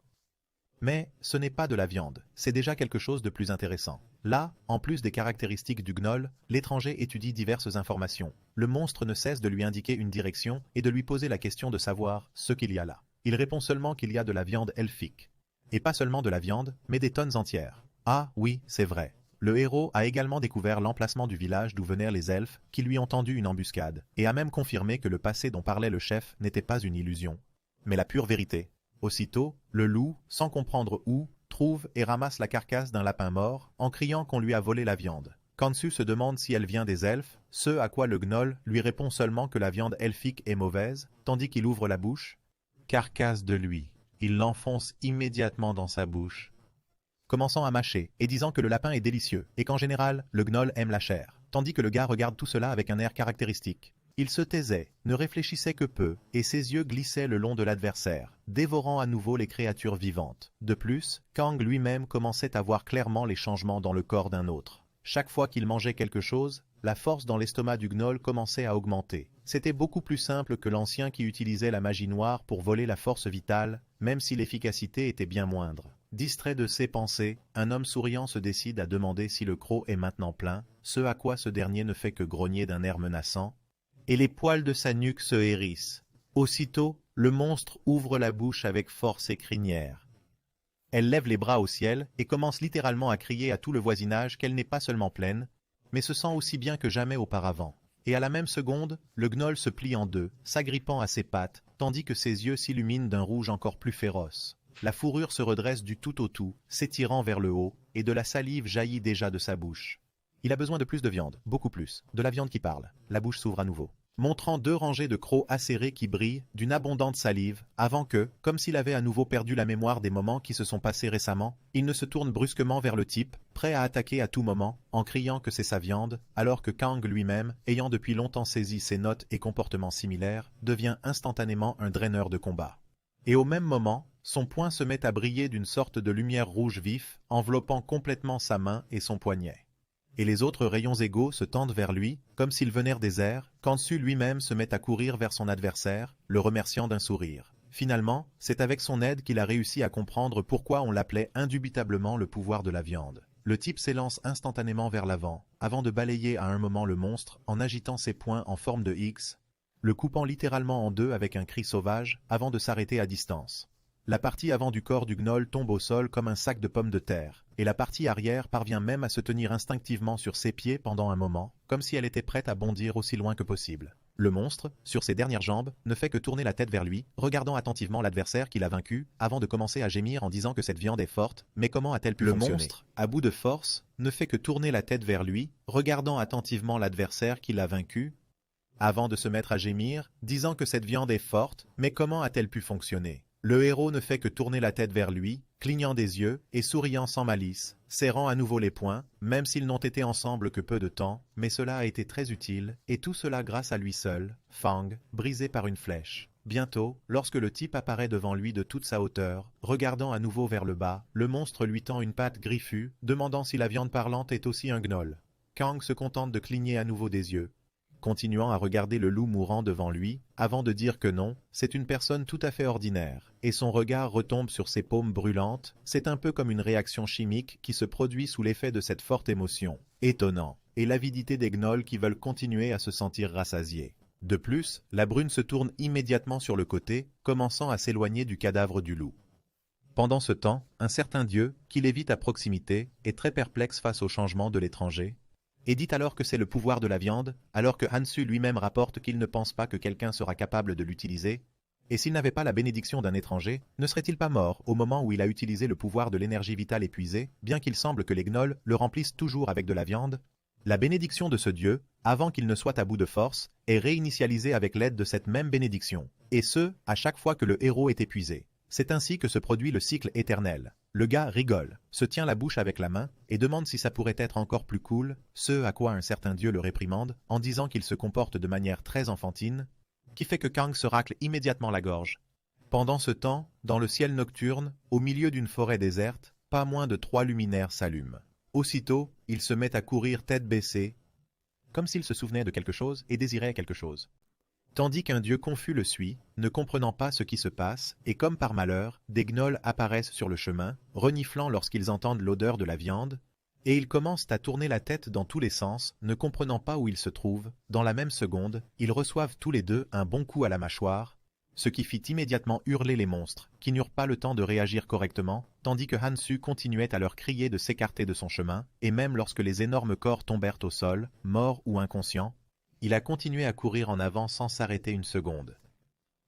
Mais ce n'est pas de la viande, c'est déjà quelque chose de plus intéressant. Là, en plus des caractéristiques du gnoll, l'étranger étudie diverses informations. Le monstre ne cesse de lui indiquer une direction et de lui poser la question de savoir ce qu'il y a là. Il répond seulement qu'il y a de la viande elfique. Et pas seulement de la viande, mais des tonnes entières. Ah oui, c'est vrai. Le héros a également découvert l'emplacement du village d'où venaient les elfes qui lui ont tendu une embuscade, et a même confirmé que le passé dont parlait le chef n'était pas une illusion, mais la pure vérité. Aussitôt, le loup, sans comprendre où, trouve et ramasse la carcasse d'un lapin mort, en criant qu'on lui a volé la viande. Khonsu se demande si elle vient des elfes, ce à quoi le gnoll lui répond seulement que la viande elfique est mauvaise, tandis qu'il ouvre la bouche. Carcasse de lui, il l'enfonce immédiatement dans sa bouche, commençant à mâcher et disant que le lapin est délicieux et qu'en général, le gnoll aime la chair, tandis que le gars regarde tout cela avec un air caractéristique. Il se taisait, ne réfléchissait que peu, et ses yeux glissaient le long de l'adversaire, dévorant à nouveau les créatures vivantes. De plus, Kang lui-même commençait à voir clairement les changements dans le corps d'un autre. Chaque fois qu'il mangeait quelque chose, la force dans l'estomac du gnoll commençait à augmenter. C'était beaucoup plus simple que l'ancien qui utilisait la magie noire pour voler la force vitale, même si l'efficacité était bien moindre. Distrait de ses pensées, un homme souriant se décide à demander si le croc est maintenant plein, ce à quoi ce dernier ne fait que grogner d'un air menaçant, et les poils de sa nuque se hérissent. Aussitôt, le monstre ouvre la bouche avec force et crinière. Elle lève les bras au ciel et commence littéralement à crier à tout le voisinage qu'elle n'est pas seulement pleine, mais se sent aussi bien que jamais auparavant. Et à la même seconde, le gnoll se plie en deux, s'agrippant à ses pattes, tandis que ses yeux s'illuminent d'un rouge encore plus féroce. La fourrure se redresse du tout au tout, s'étirant vers le haut, et de la salive jaillit déjà de sa bouche. Il a besoin de plus de viande, beaucoup plus, de la viande qui parle. La bouche s'ouvre à nouveau. montrant 2 rangées de crocs acérés qui brillent d'une abondante salive, avant que, comme s'il avait à nouveau perdu la mémoire des moments qui se sont passés récemment, il ne se tourne brusquement vers le type, prêt à attaquer à tout moment, en criant que c'est sa viande, alors que Kang lui-même, ayant depuis longtemps saisi ses notes et comportements similaires, devient instantanément un draineur de combat. Et au même moment, son poing se met à briller d'une sorte de lumière rouge vif, enveloppant complètement sa main et son poignet. Et les autres rayons égaux se tendent vers lui, comme s'ils venaient des airs, Khonshu lui-même se met à courir vers son adversaire, le remerciant d'un sourire. Finalement, c'est avec son aide qu'il a réussi à comprendre pourquoi on l'appelait indubitablement le pouvoir de la viande. Le type s'élance instantanément vers l'avant, avant de balayer à un moment le monstre en agitant ses poings en forme de X, le coupant littéralement en deux avec un cri sauvage, avant de s'arrêter à distance. La partie avant du corps du gnoll tombe au sol comme un sac de pommes de terre, et la partie arrière parvient même à se tenir instinctivement sur ses pieds pendant un moment, comme si elle était prête à bondir aussi loin que possible. Le monstre, sur ses dernières jambes, ne fait que tourner la tête vers lui, regardant attentivement l'adversaire qu'il a vaincu, avant de commencer à gémir en disant que cette viande est forte, mais comment a-t-elle pu fonctionner ? Le monstre, à bout de force, ne fait que tourner la tête vers lui, regardant attentivement l'adversaire qu'il a vaincu, avant de se mettre à gémir, disant que cette viande est forte, mais comment a-t-elle pu fonctionner ? Le héros ne fait que tourner la tête vers lui, clignant des yeux et souriant sans malice, serrant à nouveau les poings, même s'ils n'ont été ensemble que peu de temps, mais cela a été très utile, et tout cela grâce à lui seul, Fang, brisé par une flèche. Bientôt, lorsque le type apparaît devant lui de toute sa hauteur, regardant à nouveau vers le bas, le monstre lui tend une patte griffue, demandant si la viande parlante est aussi un gnoll. Kang se contente de cligner à nouveau des yeux, continuant à regarder le loup mourant devant lui, avant de dire que non, c'est une personne tout à fait ordinaire, et son regard retombe sur ses paumes brûlantes, c'est un peu comme une réaction chimique qui se produit sous l'effet de cette forte émotion. Étonnant, et l'avidité des gnolls qui veulent continuer à se sentir rassasiés. De plus, la brune se tourne immédiatement sur le côté, commençant à s'éloigner du cadavre du loup. Pendant ce temps, un certain dieu, qui l'évite à proximité, est très perplexe face au changement de l'étranger, et dit alors que c'est le pouvoir de la viande, alors que Hansu lui-même rapporte qu'il ne pense pas que quelqu'un sera capable de l'utiliser, et s'il n'avait pas la bénédiction d'un étranger, ne serait-il pas mort au moment où il a utilisé le pouvoir de l'énergie vitale épuisée, bien qu'il semble que les gnolls le remplissent toujours avec de la viande? La bénédiction de ce dieu, avant qu'il ne soit à bout de force, est réinitialisée avec l'aide de cette même bénédiction, et ce, à chaque fois que le héros est épuisé. C'est ainsi que se produit le cycle éternel. Le gars rigole, se tient la bouche avec la main et demande si ça pourrait être encore plus cool, ce à quoi un certain dieu le réprimande en disant qu'il se comporte de manière très enfantine, qui fait que Kang se racle immédiatement la gorge. Pendant ce temps, dans le ciel nocturne, au milieu d'une forêt déserte, pas moins de 3 luminaires s'allument. Aussitôt, il se met à courir tête baissée, comme s'il se souvenait de quelque chose et désirait quelque chose. Tandis qu'un dieu confus le suit, ne comprenant pas ce qui se passe, et comme par malheur, des gnolls apparaissent sur le chemin, reniflant lorsqu'ils entendent l'odeur de la viande, et ils commencent à tourner la tête dans tous les sens, ne comprenant pas où ils se trouvent. Dans la même seconde, ils reçoivent tous les deux un bon coup à la mâchoire, ce qui fit immédiatement hurler les monstres, qui n'eurent pas le temps de réagir correctement, tandis que Hansu continuait à leur crier de s'écarter de son chemin, et même lorsque les énormes corps tombèrent au sol, morts ou inconscients, il a continué à courir en avant sans s'arrêter une seconde.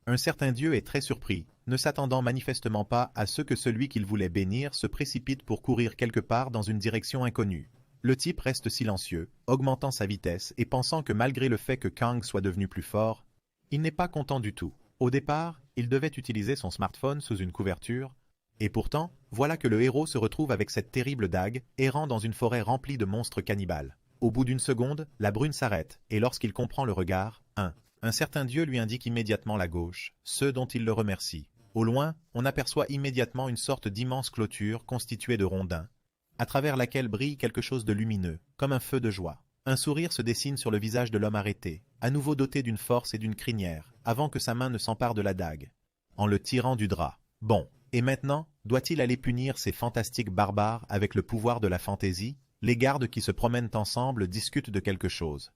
Un certain dieu est très surpris, ne s'attendant manifestement pas à ce que celui qu'il voulait bénir se précipite pour courir quelque part dans une direction inconnue. Le type reste silencieux, augmentant sa vitesse et pensant que malgré le fait que Kang soit devenu plus fort, il n'est pas content du tout. Au départ, il devait utiliser son smartphone sous une couverture, et pourtant, voilà que le héros se retrouve avec cette terrible dague, errant dans une forêt remplie de monstres cannibales. Au bout d'une seconde, la brune s'arrête, et lorsqu'il comprend le regard, un certain dieu lui indique immédiatement la gauche, ce dont il le remercie. Au loin, on aperçoit immédiatement une sorte d'immense clôture constituée de rondins, à travers laquelle brille quelque chose de lumineux, comme un feu de joie. Un sourire se dessine sur le visage de l'homme arrêté, à nouveau doté d'une force et d'une crinière, avant que sa main ne s'empare de la dague, en le tirant du drap. Bon, et maintenant, doit-il aller punir ces fantastiques barbares avec le pouvoir de la fantaisie? Les gardes qui se promènent ensemble discutent de quelque chose,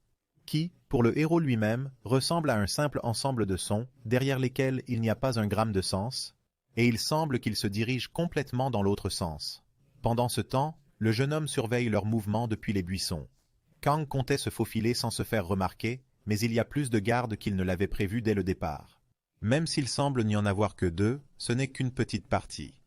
qui, pour le héros lui-même, ressemble à un simple ensemble de sons, derrière lesquels il n'y a pas un gramme de sens, et il semble qu'ils se dirigent complètement dans l'autre sens. Pendant ce temps, le jeune homme surveille leurs mouvements depuis les buissons. Kang comptait se faufiler sans se faire remarquer, mais il y a plus de gardes qu'il ne l'avait prévu dès le départ. Même s'il semble n'y en avoir que 2, ce n'est qu'une petite partie.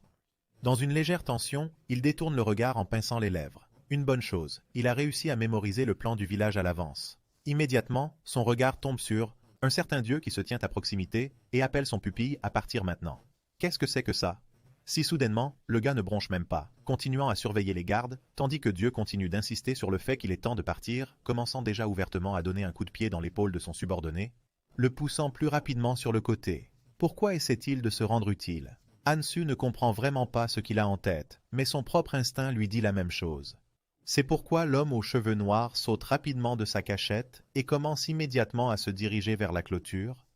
Dans une légère tension, il détourne le regard en pinçant les lèvres. Une bonne chose, il a réussi à mémoriser le plan du village à l'avance. Immédiatement, son regard tombe sur un certain dieu qui se tient à proximité et appelle son pupille à partir maintenant. Qu'est-ce que c'est que ça? Si soudainement, le gars ne bronche même pas, continuant à surveiller les gardes, tandis que Dieu continue d'insister sur le fait qu'il est temps de partir, commençant déjà ouvertement à donner un coup de pied dans l'épaule de son subordonné, le poussant plus rapidement sur le côté. Pourquoi essaie-t-il de se rendre utile? Han-Su ne comprend vraiment pas ce qu'il a en tête, mais son propre instinct lui dit la même chose. C'est pourquoi l'homme aux cheveux noirs saute rapidement de sa cachette et commence immédiatement à se diriger vers la clôture,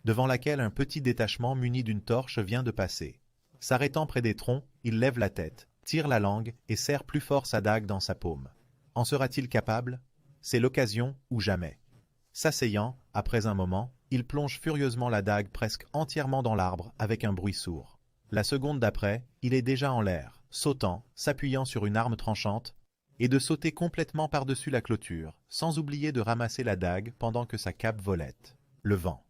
devant laquelle un petit détachement muni d'une torche vient de passer. S'arrêtant près des troncs, il lève la tête, tire la langue et serre plus fort sa dague dans sa paume. En sera-t-il capable? C'est l'occasion ou jamais. S'asseyant, après un moment, il plonge furieusement la dague presque entièrement dans l'arbre avec un bruit sourd. La seconde d'après, il est déjà en l'air, sautant, s'appuyant sur une arme tranchante, et de sauter complètement par-dessus la clôture, sans oublier de ramasser la dague pendant que sa cape volette. Le vent.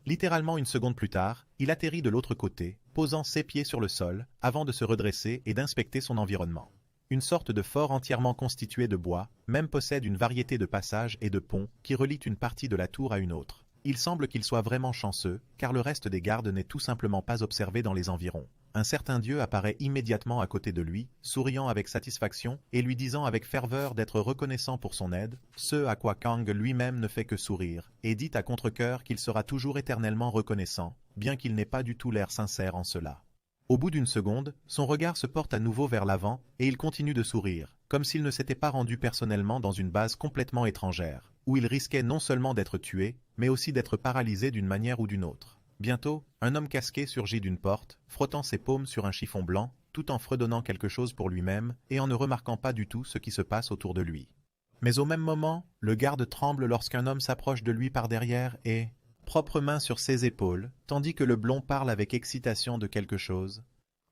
Littéralement une seconde plus tard, il atterrit de l'autre côté, posant ses pieds sur le sol, avant de se redresser et d'inspecter son environnement. Une sorte de fort entièrement constitué de bois, même possède une variété de passages et de ponts qui relient une partie de la tour à une autre. Il semble qu'il soit vraiment chanceux, car le reste des gardes n'est tout simplement pas observé dans les environs. Un certain dieu apparaît immédiatement à côté de lui, souriant avec satisfaction et lui disant avec ferveur d'être reconnaissant pour son aide, ce à quoi Kang lui-même ne fait que sourire, et dit à contre-cœur qu'il sera toujours éternellement reconnaissant, bien qu'il n'ait pas du tout l'air sincère en cela. Au bout d'une seconde, son regard se porte à nouveau vers l'avant et il continue de sourire, comme s'il ne s'était pas rendu personnellement dans une base complètement étrangère, où il risquait non seulement d'être tué, mais aussi d'être paralysé d'une manière ou d'une autre. Bientôt, un homme casqué surgit d'une porte, frottant ses paumes sur un chiffon blanc, tout en fredonnant quelque chose pour lui-même et en ne remarquant pas du tout ce qui se passe autour de lui. Mais au même moment, le garde tremble lorsqu'un homme s'approche de lui par derrière et, propre main sur ses épaules, tandis que le blond parle avec excitation de quelque chose,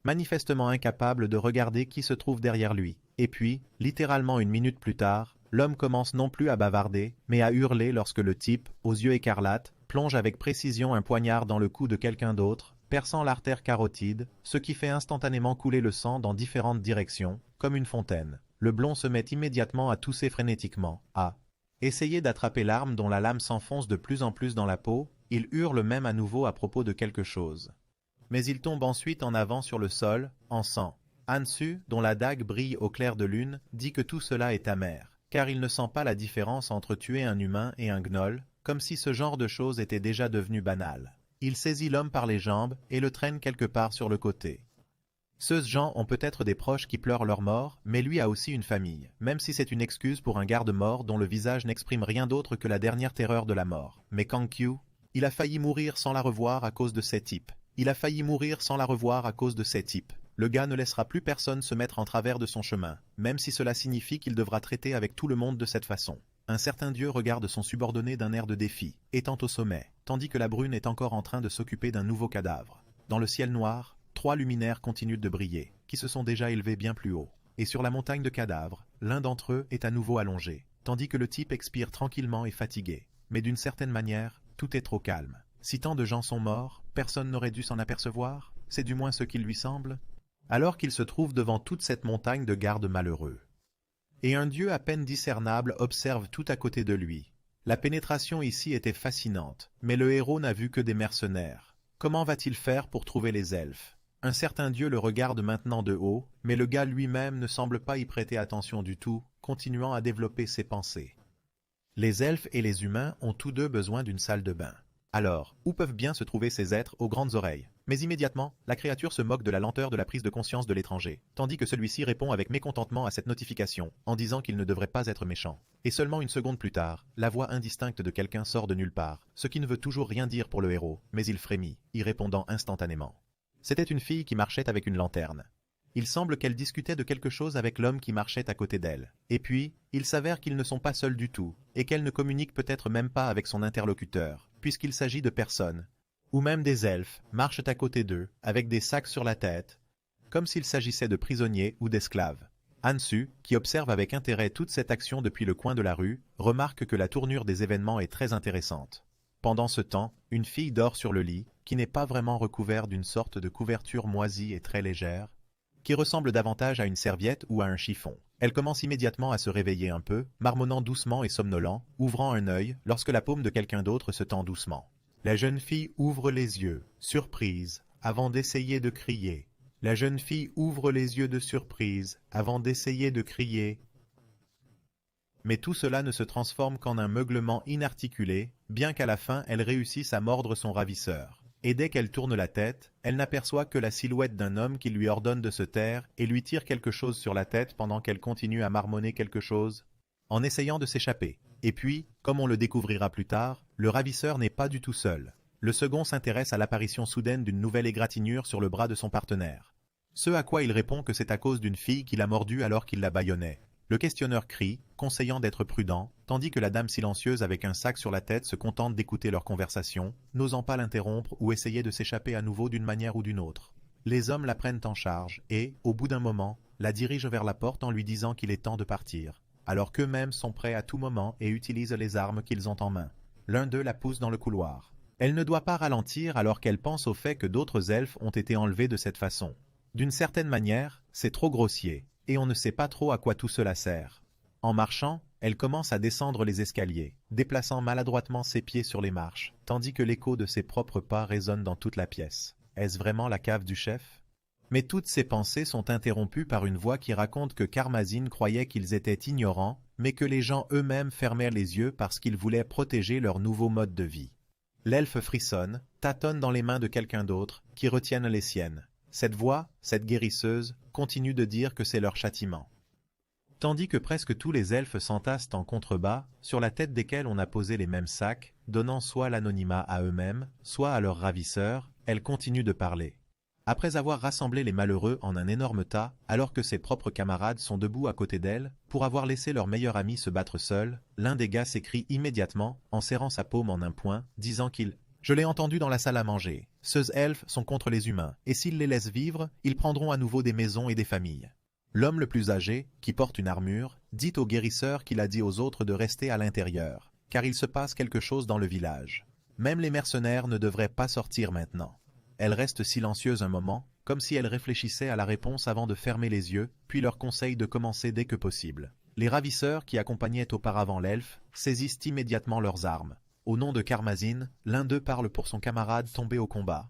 manifestement incapable de regarder qui se trouve derrière lui. Et puis, littéralement une minute plus tard, l'homme commence non plus à bavarder, mais à hurler lorsque le type, aux yeux écarlates, plonge avec précision un poignard dans le cou de quelqu'un d'autre, perçant l'artère carotide, ce qui fait instantanément couler le sang dans différentes directions, comme une fontaine. Le blond se met immédiatement à tousser frénétiquement, à essayer d'attraper l'arme dont la lame s'enfonce de plus en plus dans la peau, il hurle même à nouveau à propos de quelque chose. Mais il tombe ensuite en avant sur le sol, en sang. Han-Su, dont la dague brille au clair de lune, dit que tout cela est amer, car il ne sent pas la différence entre tuer un humain et un gnoll, comme si ce genre de choses était déjà devenu banal. Il saisit l'homme par les jambes et le traîne quelque part sur le côté. Ceux gens ont peut-être des proches qui pleurent leur mort, mais lui a aussi une famille, même si c'est une excuse pour un garde-mort dont le visage n'exprime rien d'autre que la dernière terreur de la mort. Mais Kang Qiu, il a failli mourir sans la revoir à cause de ces types. Il a failli mourir sans la revoir à cause de ces types. Le gars ne laissera plus personne se mettre en travers de son chemin, même si cela signifie qu'il devra traiter avec tout le monde de cette façon. Un certain dieu regarde son subordonné d'un air de défi, étant au sommet, tandis que la brune est encore en train de s'occuper d'un nouveau cadavre. Dans le ciel noir, 3 luminaires continuent de briller, qui se sont déjà élevés bien plus haut. Et sur la montagne de cadavres, l'un d'entre eux est à nouveau allongé, tandis que le type expire tranquillement et fatigué. Mais d'une certaine manière, tout est trop calme. Si tant de gens sont morts, personne n'aurait dû s'en apercevoir, c'est du moins ce qu'il lui semble, alors qu'il se trouve devant toute cette montagne de gardes malheureux. Et un dieu à peine discernable observe tout à côté de lui. La pénétration ici était fascinante, mais le héros n'a vu que des mercenaires. Comment va-t-il faire pour trouver les elfes? Un certain dieu le regarde maintenant de haut, mais le gars lui-même ne semble pas y prêter attention du tout, continuant à développer ses pensées. Les elfes et les humains ont tous deux besoin d'une salle de bain. Alors, où peuvent bien se trouver ces êtres aux grandes oreilles? Mais immédiatement, la créature se moque de la lenteur de la prise de conscience de l'étranger, tandis que celui-ci répond avec mécontentement à cette notification, en disant qu'il ne devrait pas être méchant. Et seulement une seconde plus tard, la voix indistincte de quelqu'un sort de nulle part, ce qui ne veut toujours rien dire pour le héros, mais il frémit, y répondant instantanément. C'était une fille qui marchait avec une lanterne. Il semble qu'elle discutait de quelque chose avec l'homme qui marchait à côté d'elle. Et puis, il s'avère qu'ils ne sont pas seuls du tout, et qu'elle ne communique peut-être même pas avec son interlocuteur, puisqu'il s'agit de personnes, ou même des elfes, marchent à côté d'eux, avec des sacs sur la tête, comme s'il s'agissait de prisonniers ou d'esclaves. Han-Su, qui observe avec intérêt toute cette action depuis le coin de la rue, remarque que la tournure des événements est très intéressante. Pendant ce temps, une fille dort sur le lit, qui n'est pas vraiment recouvert d'une sorte de couverture moisie et très légère, qui ressemble davantage à une serviette ou à un chiffon. Elle commence immédiatement à se réveiller un peu, marmonnant doucement et somnolent, ouvrant un œil lorsque la paume de quelqu'un d'autre se tend doucement. La jeune fille ouvre les yeux, surprise, avant d'essayer de crier. La jeune fille ouvre les yeux de surprise, avant d'essayer de crier. Mais tout cela ne se transforme qu'en un meuglement inarticulé, bien qu'à la fin elle réussisse à mordre son ravisseur. Et dès qu'elle tourne la tête, elle n'aperçoit que la silhouette d'un homme qui lui ordonne de se taire et lui tire quelque chose sur la tête pendant qu'elle continue à marmonner quelque chose, en essayant de s'échapper. Et puis, comme on le découvrira plus tard, le ravisseur n'est pas du tout seul. Le second s'intéresse à l'apparition soudaine d'une nouvelle égratignure sur le bras de son partenaire. Ce à quoi il répond que c'est à cause d'une fille qui l'a mordu alors qu'il la bâillonnait. Le questionneur crie, conseillant d'être prudent, tandis que la dame silencieuse avec un sac sur la tête se contente d'écouter leur conversation, n'osant pas l'interrompre ou essayer de s'échapper à nouveau d'une manière ou d'une autre. Les hommes la prennent en charge et, au bout d'un moment, la dirigent vers la porte en lui disant qu'il est temps de partir, alors qu'eux-mêmes sont prêts à tout moment et utilisent les armes qu'ils ont en main. L'un d'eux la pousse dans le couloir. Elle ne doit pas ralentir alors qu'elle pense au fait que d'autres elfes ont été enlevés de cette façon. D'une certaine manière, c'est trop grossier, et on ne sait pas trop à quoi tout cela sert. En marchant, elle commence à descendre les escaliers, déplaçant maladroitement ses pieds sur les marches, tandis que l'écho de ses propres pas résonne dans toute la pièce. Est-ce vraiment la cave du chef? Mais toutes ces pensées sont interrompues par une voix qui raconte que Karmazine croyait qu'ils étaient ignorants, mais que les gens eux-mêmes fermèrent les yeux parce qu'ils voulaient protéger leur nouveau mode de vie. L'elfe frissonne, tâtonne dans les mains de quelqu'un d'autre, qui retiennent les siennes. Cette voix, cette guérisseuse, continue de dire que c'est leur châtiment. Tandis que presque tous les elfes s'entassent en contrebas, sur la tête desquels on a posé les mêmes sacs, donnant soit l'anonymat à eux-mêmes, soit à leurs ravisseurs, elle continue de parler. Après avoir rassemblé les malheureux en un énorme tas, alors que ses propres camarades sont debout à côté d'elle, pour avoir laissé leur meilleur ami se battre seul, l'un des gars s'écrie immédiatement, en serrant sa paume en un poing, disant qu'il « Je l'ai entendu dans la salle à manger. Ceux elfes sont contre les humains, et s'ils les laissent vivre, ils prendront à nouveau des maisons et des familles. » L'homme le plus âgé, qui porte une armure, dit au guérisseur qu'il a dit aux autres de rester à l'intérieur, car il se passe quelque chose dans le village. Même les mercenaires ne devraient pas sortir maintenant. Elle reste silencieuse un moment, comme si elle réfléchissait à la réponse avant de fermer les yeux, puis leur conseille de commencer dès que possible. Les ravisseurs qui accompagnaient auparavant l'elfe saisissent immédiatement leurs armes. Au nom de Karmazine, l'un d'eux parle pour son camarade tombé au combat.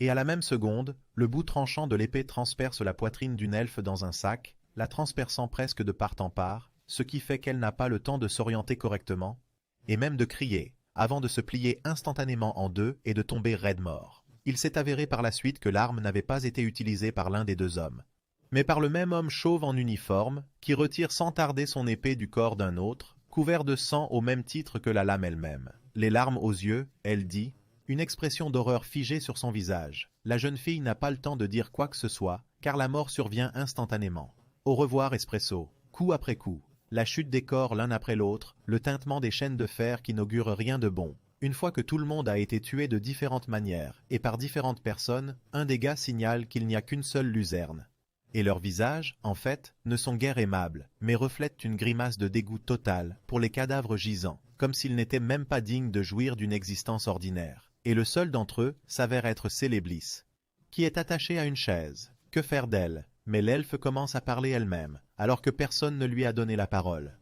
Et à la même seconde, le bout tranchant de l'épée transperce la poitrine d'une elfe dans un sac, la transperçant presque de part en part, ce qui fait qu'elle n'a pas le temps de s'orienter correctement, et même de crier, avant de se plier instantanément en deux et de tomber raide mort. Il s'est avéré par la suite que l'arme n'avait pas été utilisée par l'un des deux hommes, mais par le même homme chauve en uniforme, qui retire sans tarder son épée du corps d'un autre, couvert de sang au même titre que la lame elle-même. Les larmes aux yeux, elle dit, une expression d'horreur figée sur son visage. La jeune fille n'a pas le temps de dire quoi que ce soit, car la mort survient instantanément. Au revoir Espresso, coup après coup. La chute des corps l'un après l'autre, le tintement des chaînes de fer qui n'augure rien de bon. Une fois que tout le monde a été tué de différentes manières, et par différentes personnes, un des gars signale qu'il n'y a qu'une seule luzerne. Et leurs visages, en fait, ne sont guère aimables, mais reflètent une grimace de dégoût total pour les cadavres gisants, comme s'ils n'étaient même pas dignes de jouir d'une existence ordinaire. Et le seul d'entre eux s'avère être Céléblis, qui est attachée à une chaise. Que faire d'elle? Mais l'elfe commence à parler elle-même, alors que personne ne lui a donné la parole.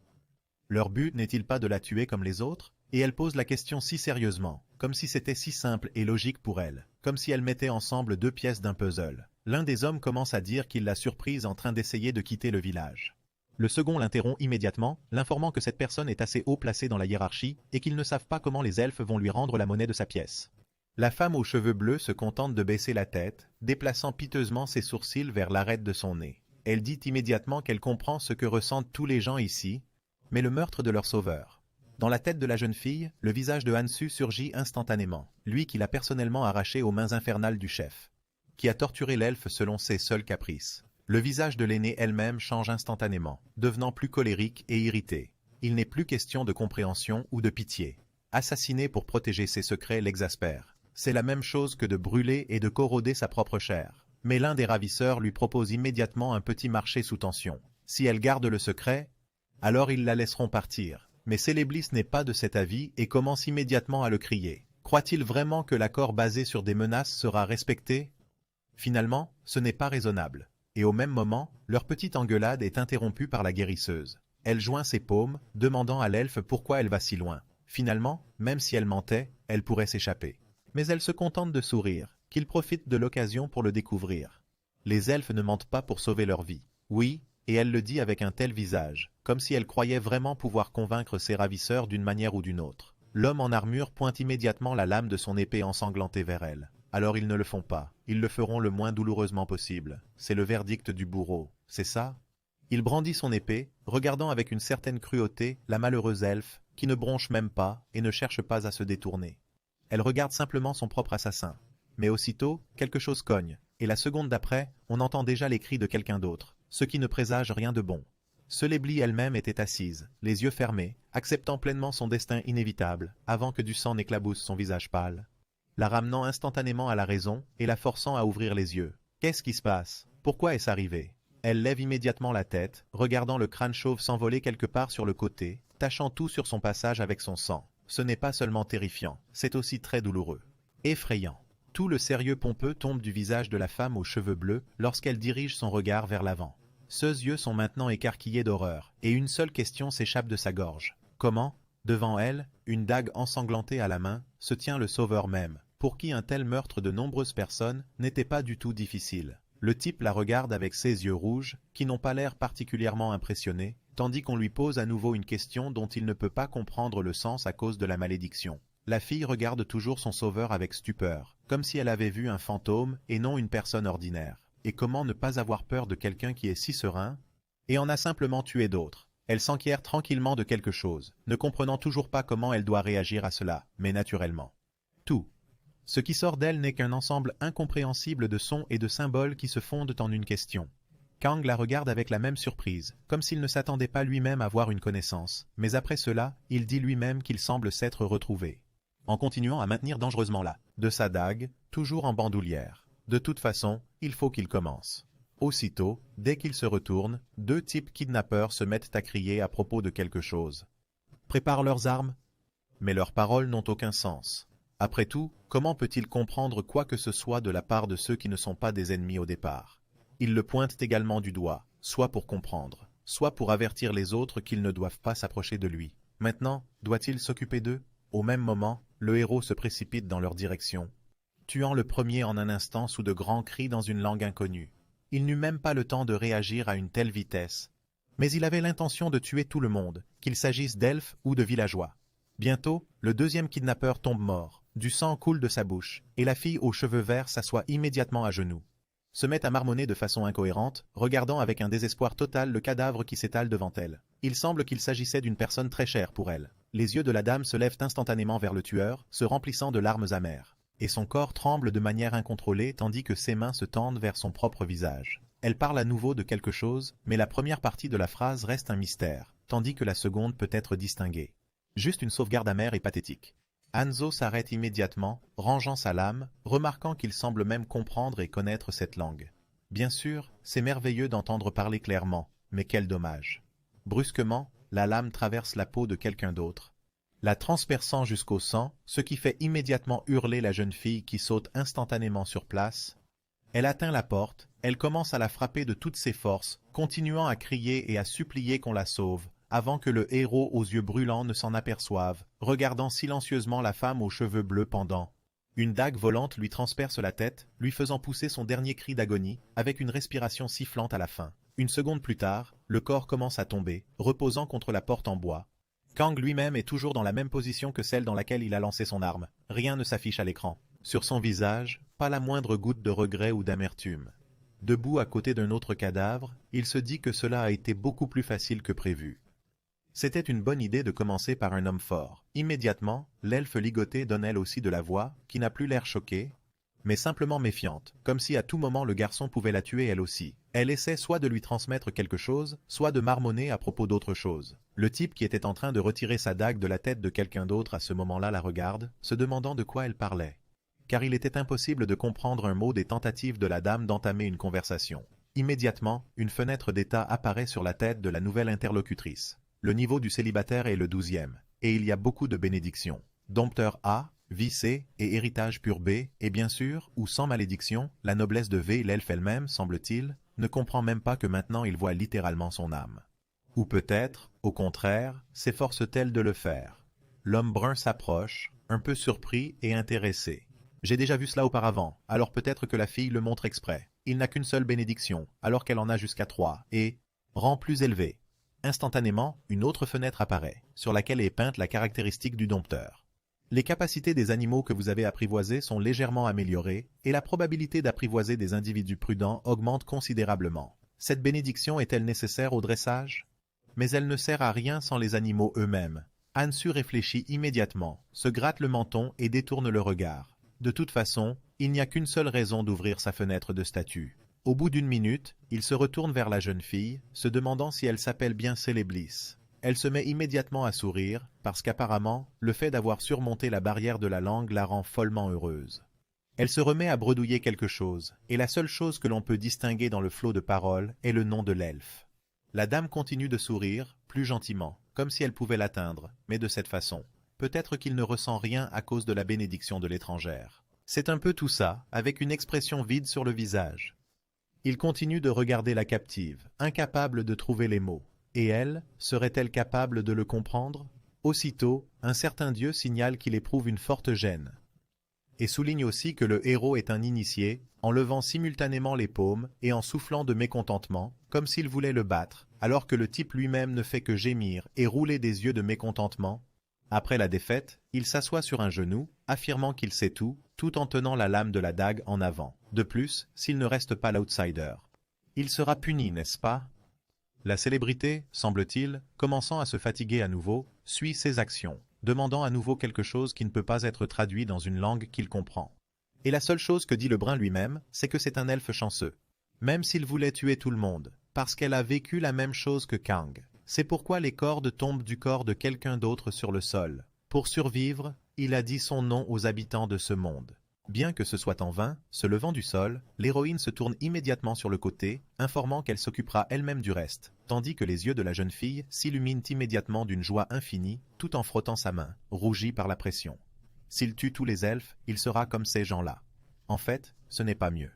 Leur but n'est-il pas de la tuer comme les autres? Et elle pose la question si sérieusement, comme si c'était si simple et logique pour elle, comme si elle mettait ensemble deux pièces d'un puzzle. L'un des hommes commence à dire qu'il l'a surprise en train d'essayer de quitter le village. Le second l'interrompt immédiatement, l'informant que cette personne est assez haut placée dans la hiérarchie et qu'ils ne savent pas comment les elfes vont lui rendre la monnaie de sa pièce. La femme aux cheveux bleus se contente de baisser la tête, déplaçant piteusement ses sourcils vers l'arête de son nez. Elle dit immédiatement qu'elle comprend ce que ressentent tous les gens ici, mais le meurtre de leur sauveur. Dans la tête de la jeune fille, le visage de Hansu surgit instantanément, lui qui l'a personnellement arraché aux mains infernales du chef, qui a torturé l'elfe selon ses seuls caprices. Le visage de l'aînée elle-même change instantanément, devenant plus colérique et irrité. Il n'est plus question de compréhension ou de pitié. Assassiner pour protéger ses secrets l'exaspère. C'est la même chose que de brûler et de corroder sa propre chair. Mais l'un des ravisseurs lui propose immédiatement un petit marché sous tension. Si elle garde le secret, alors ils la laisseront partir. Mais Céléblis n'est pas de cet avis et commence immédiatement à le crier. Croit-il vraiment que l'accord basé sur des menaces sera respecté? Finalement, ce n'est pas raisonnable. Et au même moment, leur petite engueulade est interrompue par la guérisseuse. Elle joint ses paumes, demandant à l'elfe pourquoi elle va si loin. Finalement, même si elle mentait, elle pourrait s'échapper. Mais elle se contente de sourire, qu'il profite de l'occasion pour le découvrir. Les elfes ne mentent pas pour sauver leur vie. Oui, et elle le dit avec un tel visage, comme si elle croyait vraiment pouvoir convaincre ses ravisseurs d'une manière ou d'une autre. L'homme en armure pointe immédiatement la lame de son épée ensanglantée vers elle. Alors ils ne le font pas, ils le feront le moins douloureusement possible. C'est le verdict du bourreau, c'est ça? Il brandit son épée, regardant avec une certaine cruauté la malheureuse elfe, qui ne bronche même pas et ne cherche pas à se détourner. Elle regarde simplement son propre assassin. Mais aussitôt, quelque chose cogne, et la seconde d'après, on entend déjà les cris de quelqu'un d'autre, ce qui ne présage rien de bon. Celéblie elle-même était assise, les yeux fermés, acceptant pleinement son destin inévitable, avant que du sang n'éclabousse son visage pâle, la ramenant instantanément à la raison et la forçant à ouvrir les yeux. Qu'est-ce qui se passe? Pourquoi est-ce arrivé? Elle lève immédiatement la tête, regardant le crâne chauve s'envoler quelque part sur le côté, tachant tout sur son passage avec son sang. Ce n'est pas seulement terrifiant, c'est aussi très douloureux. Effrayant. Tout le sérieux pompeux tombe du visage de la femme aux cheveux bleus lorsqu'elle dirige son regard vers l'avant. Ses yeux sont maintenant écarquillés d'horreur, et une seule question s'échappe de sa gorge. Comment, devant elle, une dague ensanglantée à la main, se tient le sauveur même, pour qui un tel meurtre de nombreuses personnes n'était pas du tout difficile. Le type la regarde avec ses yeux rouges, qui n'ont pas l'air particulièrement impressionnés, tandis qu'on lui pose à nouveau une question dont il ne peut pas comprendre le sens à cause de la malédiction. La fille regarde toujours son sauveur avec stupeur, comme si elle avait vu un fantôme et non une personne ordinaire. Et comment ne pas avoir peur de quelqu'un qui est si serein et en a simplement tué d'autres? Elle s'enquiert tranquillement de quelque chose, ne comprenant toujours pas comment elle doit réagir à cela, mais naturellement. Tout. Ce qui sort d'elle n'est qu'un ensemble incompréhensible de sons et de symboles qui se fondent en une question. Kang la regarde avec la même surprise, comme s'il ne s'attendait pas lui-même à voir une connaissance, mais après cela, il dit lui-même qu'il semble s'être retrouvé. En continuant à maintenir dangereusement là, de sa dague, toujours en bandoulière. De toute façon, il faut qu'il commence. Aussitôt, dès qu'il se retourne, deux types kidnappeurs se mettent à crier à propos de quelque chose. Préparent leurs armes? Mais leurs paroles n'ont aucun sens. Après tout, comment peut-il comprendre quoi que ce soit de la part de ceux qui ne sont pas des ennemis au départ? Ils le pointent également du doigt, soit pour comprendre, soit pour avertir les autres qu'ils ne doivent pas s'approcher de lui. Maintenant, doit-il s'occuper d'eux? Au même moment, le héros se précipite dans leur direction, tuant le premier en un instant sous de grands cris dans une langue inconnue. Il n'eut même pas le temps de réagir à une telle vitesse. Mais il avait l'intention de tuer tout le monde, qu'il s'agisse d'elfes ou de villageois. Bientôt, le deuxième kidnappeur tombe mort, du sang coule de sa bouche, et la fille aux cheveux verts s'assoit immédiatement à genoux. Se met à marmonner de façon incohérente, regardant avec un désespoir total le cadavre qui s'étale devant elle. Il semble qu'il s'agissait d'une personne très chère pour elle. Les yeux de la dame se lèvent instantanément vers le tueur, se remplissant de larmes amères. Et son corps tremble de manière incontrôlée tandis que ses mains se tendent vers son propre visage. Elle parle à nouveau de quelque chose, mais la première partie de la phrase reste un mystère, tandis que la seconde peut être distinguée. Juste une sauvegarde amère et pathétique. Hanzo s'arrête immédiatement, rangeant sa lame, remarquant qu'il semble même comprendre et connaître cette langue. Bien sûr, c'est merveilleux d'entendre parler clairement, mais quel dommage. Brusquement, la lame traverse la peau de quelqu'un d'autre, la transperçant jusqu'au sang, ce qui fait immédiatement hurler la jeune fille qui saute instantanément sur place. Elle atteint la porte, elle commence à la frapper de toutes ses forces, continuant à crier et à supplier qu'on la sauve, avant que le héros aux yeux brûlants ne s'en aperçoive, regardant silencieusement la femme aux cheveux bleus pendant. Une dague volante lui transperce la tête, lui faisant pousser son dernier cri d'agonie, avec une respiration sifflante à la fin. Une seconde plus tard, le corps commence à tomber, reposant contre la porte en bois. Kang lui-même est toujours dans la même position que celle dans laquelle il a lancé son arme. Rien ne s'affiche à l'écran. Sur son visage, pas la moindre goutte de regret ou d'amertume. Debout à côté d'un autre cadavre, il se dit que cela a été beaucoup plus facile que prévu. C'était une bonne idée de commencer par un homme fort. Immédiatement, l'elfe ligotée donne elle aussi de la voix, qui n'a plus l'air choquée, mais simplement méfiante, comme si à tout moment le garçon pouvait la tuer elle aussi. Elle essaie soit de lui transmettre quelque chose, soit de marmonner à propos d'autre chose. Le type qui était en train de retirer sa dague de la tête de quelqu'un d'autre à ce moment-là la regarde, se demandant de quoi elle parlait. Car il était impossible de comprendre un mot des tentatives de la dame d'entamer une conversation. Immédiatement, une fenêtre d'état apparaît sur la tête de la nouvelle interlocutrice. Le niveau du célibataire est le 12e, et il y a beaucoup de bénédictions. Dompteur A, vie C et héritage pur B, et bien sûr, ou sans malédiction, la noblesse de V, l'elfe elle-même, semble-t-il, ne comprend même pas que maintenant il voit littéralement son âme. Ou peut-être, au contraire, s'efforce-t-elle de le faire. L'homme brun s'approche, un peu surpris et intéressé. J'ai déjà vu cela auparavant, alors peut-être que la fille le montre exprès. Il n'a qu'une seule bénédiction, alors qu'elle en a jusqu'à 3, et rang plus élevé. Instantanément, une autre fenêtre apparaît, sur laquelle est peinte la caractéristique du dompteur. Les capacités des animaux que vous avez apprivoisés sont légèrement améliorées, et la probabilité d'apprivoiser des individus prudents augmente considérablement. Cette bénédiction est-elle nécessaire au dressage? Mais elle ne sert à rien sans les animaux eux-mêmes. Hansu réfléchit immédiatement, se gratte le menton et détourne le regard. De toute façon, il n'y a qu'une seule raison d'ouvrir sa fenêtre de statue. Au bout d'une minute, il se retourne vers la jeune fille, se demandant si elle s'appelle bien Céléblis. Elle se met immédiatement à sourire, parce qu'apparemment, le fait d'avoir surmonté la barrière de la langue la rend follement heureuse. Elle se remet à bredouiller quelque chose, et la seule chose que l'on peut distinguer dans le flot de paroles est le nom de l'elfe. La dame continue de sourire, plus gentiment, comme si elle pouvait l'atteindre, mais de cette façon. Peut-être qu'il ne ressent rien à cause de la bénédiction de l'étrangère. C'est un peu tout ça, avec une expression vide sur le visage. Il continue de regarder la captive, incapable de trouver les mots. Et elle, serait-elle capable de le comprendre? Aussitôt, un certain dieu signale qu'il éprouve une forte gêne. Et souligne aussi que le héros est un initié, en levant simultanément les paumes et en soufflant de mécontentement, comme s'il voulait le battre, alors que le type lui-même ne fait que gémir et rouler des yeux de mécontentement. Après la défaite, il s'assoit sur un genou, affirmant qu'il sait tout, tout en tenant la lame de la dague en avant. De plus, s'il ne reste pas l'outsider. Il sera puni, n'est-ce pas? La célébrité, semble-t-il, commençant à se fatiguer à nouveau, suit ses actions, demandant à nouveau quelque chose qui ne peut pas être traduit dans une langue qu'il comprend. Et la seule chose que dit le brun lui-même, c'est que c'est un elfe chanceux. Même s'il voulait tuer tout le monde, parce qu'elle a vécu la même chose que Kang. C'est pourquoi les cordes tombent du corps de quelqu'un d'autre sur le sol. Pour survivre, il a dit son nom aux habitants de ce monde. Bien que ce soit en vain, se levant du sol, l'héroïne se tourne immédiatement sur le côté, informant qu'elle s'occupera elle-même du reste, tandis que les yeux de la jeune fille s'illuminent immédiatement d'une joie infinie, tout en frottant sa main, rougie par la pression. S'il tue tous les elfes, il sera comme ces gens-là. En fait, ce n'est pas mieux.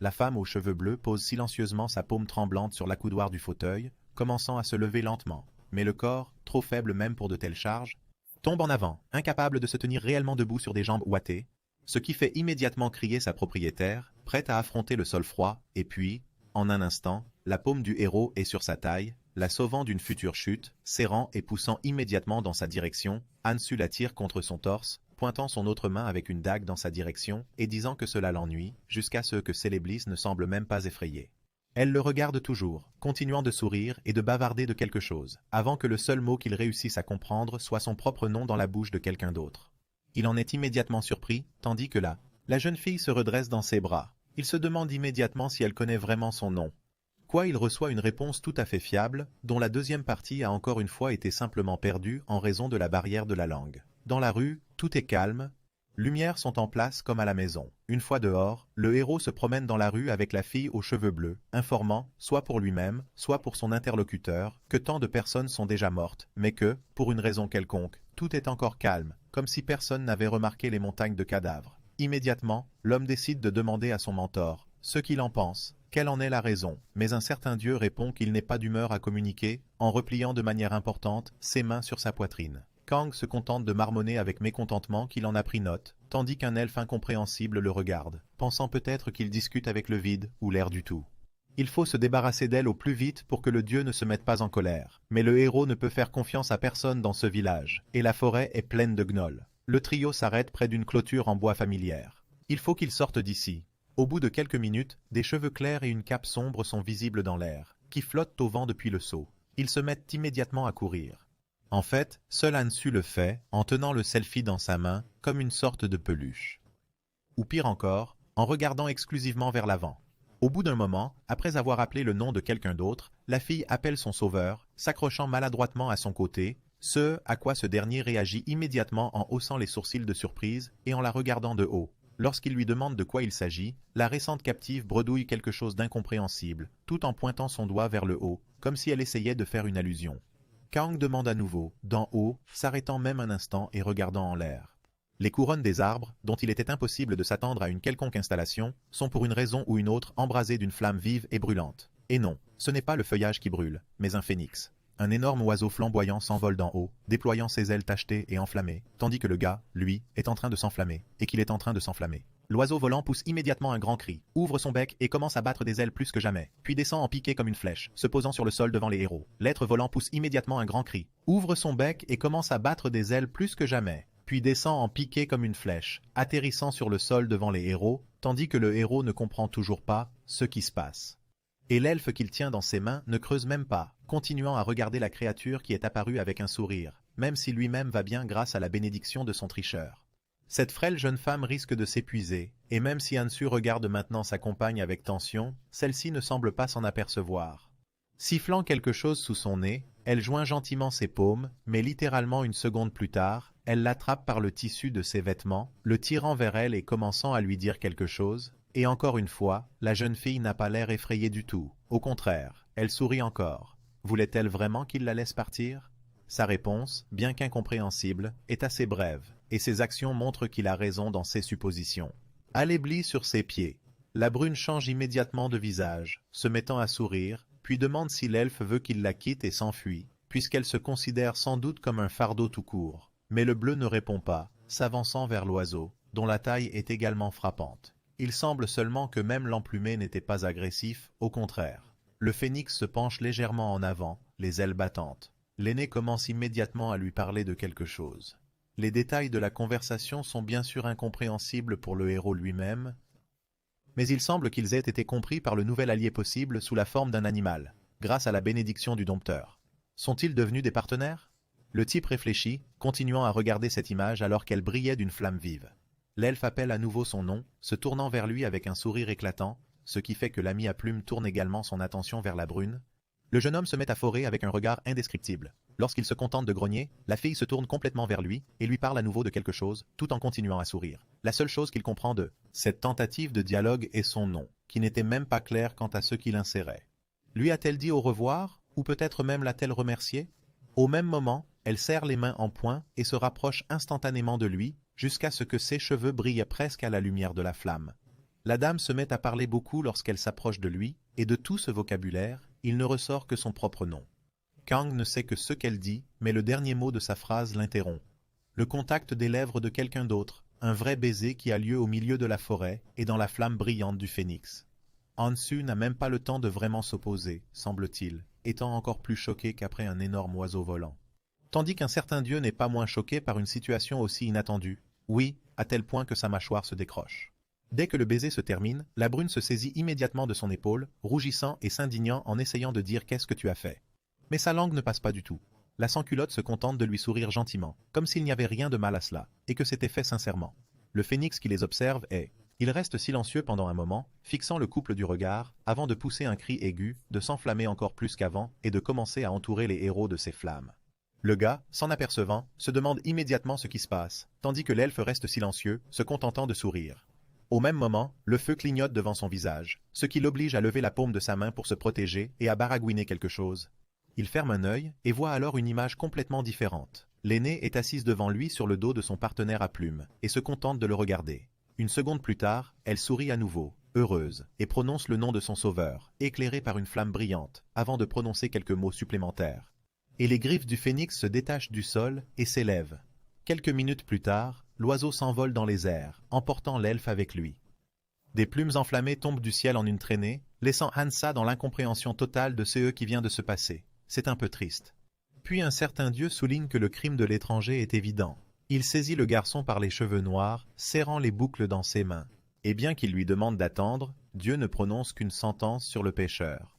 La femme aux cheveux bleus pose silencieusement sa paume tremblante sur l'accoudoir du fauteuil, commençant à se lever lentement, mais le corps, trop faible même pour de telles charges, tombe en avant, incapable de se tenir réellement debout sur des jambes ouatées, ce qui fait immédiatement crier sa propriétaire, prête à affronter le sol froid, et puis, en un instant, la paume du héros est sur sa taille, la sauvant d'une future chute, serrant et poussant immédiatement dans sa direction, Hansu la tire contre son torse, pointant son autre main avec une dague dans sa direction et disant que cela l'ennuie, jusqu'à ce que Céléblis ne semble même pas effrayée. Elle le regarde toujours, continuant de sourire et de bavarder de quelque chose, avant que le seul mot qu'il réussisse à comprendre soit son propre nom dans la bouche de quelqu'un d'autre. Il en est immédiatement surpris, tandis que là, la jeune fille se redresse dans ses bras. Il se demande immédiatement si elle connaît vraiment son nom. Quoi, il reçoit une réponse tout à fait fiable, dont la deuxième partie a encore une fois été simplement perdue en raison de la barrière de la langue. Dans la rue, tout est calme, lumières sont en place comme à la maison. Une fois dehors, le héros se promène dans la rue avec la fille aux cheveux bleus, informant, soit pour lui-même, soit pour son interlocuteur, que tant de personnes sont déjà mortes, mais que, pour une raison quelconque, tout est encore calme, comme si personne n'avait remarqué les montagnes de cadavres. Immédiatement, l'homme décide de demander à son mentor ce qu'il en pense, quelle en est la raison, mais un certain dieu répond qu'il n'est pas d'humeur à communiquer, en repliant de manière importante ses mains sur sa poitrine. Kang se contente de marmonner avec mécontentement qu'il en a pris note, tandis qu'un elfe incompréhensible le regarde, pensant peut-être qu'il discute avec le vide ou l'air du tout. Il faut se débarrasser d'elle au plus vite pour que le dieu ne se mette pas en colère. Mais le héros ne peut faire confiance à personne dans ce village, et la forêt est pleine de gnolls. Le trio s'arrête près d'une clôture en bois familière. Il faut qu'ils sortent d'ici. Au bout de quelques minutes, des cheveux clairs et une cape sombre sont visibles dans l'air, qui flottent au vent depuis le seau. Ils se mettent immédiatement à courir. En fait, seul Hansu le fait, en tenant le selfie dans sa main, comme une sorte de peluche. Ou pire encore, en regardant exclusivement vers l'avant. Au bout d'un moment, après avoir appelé le nom de quelqu'un d'autre, la fille appelle son sauveur, s'accrochant maladroitement à son côté, ce à quoi ce dernier réagit immédiatement en haussant les sourcils de surprise et en la regardant de haut. Lorsqu'il lui demande de quoi il s'agit, la récente captive bredouille quelque chose d'incompréhensible, tout en pointant son doigt vers le haut, comme si elle essayait de faire une allusion. Kang demande à nouveau, d'en haut, s'arrêtant même un instant et regardant en l'air. Les couronnes des arbres, dont il était impossible de s'attendre à une quelconque installation, sont pour une raison ou une autre embrasées d'une flamme vive et brûlante. Et non, ce n'est pas le feuillage qui brûle, mais un phénix. Un énorme oiseau flamboyant s'envole d'en haut, déployant ses ailes tachetées et enflammées, tandis que le gars, lui, est en train de s'enflammer, et qu'il est en train de s'enflammer. L'oiseau volant pousse immédiatement un grand cri, ouvre son bec et commence à battre des ailes plus que jamais, puis descend en piqué comme une flèche, se posant sur le sol devant les héros. L'être volant pousse immédiatement un grand cri, ouvre son bec et commence à battre des ailes plus que jamais, puis descend en piqué comme une flèche, atterrissant sur le sol devant les héros, tandis que le héros ne comprend toujours pas ce qui se passe. Et l'elfe qu'il tient dans ses mains ne creuse même pas, continuant à regarder la créature qui est apparue avec un sourire, même si lui-même va bien grâce à la bénédiction de son tricheur. Cette frêle jeune femme risque de s'épuiser, et même si Hansu regarde maintenant sa compagne avec tension, celle-ci ne semble pas s'en apercevoir. Sifflant quelque chose sous son nez, elle joint gentiment ses paumes, mais littéralement une seconde plus tard, elle l'attrape par le tissu de ses vêtements, le tirant vers elle et commençant à lui dire quelque chose, et encore une fois, la jeune fille n'a pas l'air effrayée du tout. Au contraire, elle sourit encore. Voulait-elle vraiment qu'il la laisse partir? Sa réponse, bien qu'incompréhensible, est assez brève, et ses actions montrent qu'il a raison dans ses suppositions. Alléblie sur ses pieds, la brune change immédiatement de visage, se mettant à sourire, puis demande si l'elfe veut qu'il la quitte et s'enfuit, puisqu'elle se considère sans doute comme un fardeau tout court. Mais le bleu ne répond pas, s'avançant vers l'oiseau, dont la taille est également frappante. Il semble seulement que même l'emplumé n'était pas agressif, au contraire. Le phénix se penche légèrement en avant, les ailes battantes. L'aîné commence immédiatement à lui parler de quelque chose. Les détails de la conversation sont bien sûr incompréhensibles pour le héros lui-même, mais il semble qu'ils aient été compris par le nouvel allié possible sous la forme d'un animal, grâce à la bénédiction du dompteur. Sont-ils devenus des partenaires? Le type réfléchit, continuant à regarder cette image alors qu'elle brillait d'une flamme vive. L'elfe appelle à nouveau son nom, se tournant vers lui avec un sourire éclatant, ce qui fait que l'ami à plume tourne également son attention vers la brune. Le jeune homme se met à forer avec un regard indescriptible. Lorsqu'il se contente de grogner, la fille se tourne complètement vers lui et lui parle à nouveau de quelque chose, tout en continuant à sourire. La seule chose qu'il comprend de cette tentative de dialogue est son nom, qui n'était même pas clair quant à ce qu'il insérait. Lui a-t-elle dit au revoir, ou peut-être même l'a-t-elle remercié? Au même moment, elle serre les mains en poing et se rapproche instantanément de lui, jusqu'à ce que ses cheveux brillent presque à la lumière de la flamme. La dame se met à parler beaucoup lorsqu'elle s'approche de lui, et de tout ce vocabulaire, il ne ressort que son propre nom. Kang ne sait que ce qu'elle dit, mais le dernier mot de sa phrase l'interrompt. Le contact des lèvres de quelqu'un d'autre, un vrai baiser qui a lieu au milieu de la forêt et dans la flamme brillante du phénix. Hansu n'a même pas le temps de vraiment s'opposer, semble-t-il, étant encore plus choqué qu'après un énorme oiseau volant. Tandis qu'un certain dieu n'est pas moins choqué par une situation aussi inattendue, oui, à tel point que sa mâchoire se décroche. Dès que le baiser se termine, la brune se saisit immédiatement de son épaule, rougissant et s'indignant en essayant de dire « Qu'est-ce que tu as fait ?» Mais sa langue ne passe pas du tout. La sans-culotte se contente de lui sourire gentiment, comme s'il n'y avait rien de mal à cela, et que c'était fait sincèrement. Le phénix qui les observe est... Il reste silencieux pendant un moment, fixant le couple du regard, avant de pousser un cri aigu, de s'enflammer encore plus qu'avant, et de commencer à entourer les héros de ses flammes. Le gars, s'en apercevant, se demande immédiatement ce qui se passe, tandis que l'elfe reste silencieux, se contentant de sourire. Au même moment, le feu clignote devant son visage, ce qui l'oblige à lever la paume de sa main pour se protéger et à baragouiner quelque chose. Il ferme un œil et voit alors une image complètement différente. L'aînée est assise devant lui sur le dos de son partenaire à plumes, et se contente de le regarder. Une seconde plus tard, elle sourit à nouveau, heureuse, et prononce le nom de son sauveur, éclairé par une flamme brillante, avant de prononcer quelques mots supplémentaires. Et les griffes du phénix se détachent du sol et s'élèvent. Quelques minutes plus tard, l'oiseau s'envole dans les airs, emportant l'elfe avec lui. Des plumes enflammées tombent du ciel en une traînée, laissant Hansa dans l'incompréhension totale de ce qui vient de se passer. C'est un peu triste. Puis un certain dieu souligne que le crime de l'étranger est évident. Il saisit le garçon par les cheveux noirs, serrant les boucles dans ses mains. Et bien qu'il lui demande d'attendre, Dieu ne prononce qu'une sentence sur le pécheur.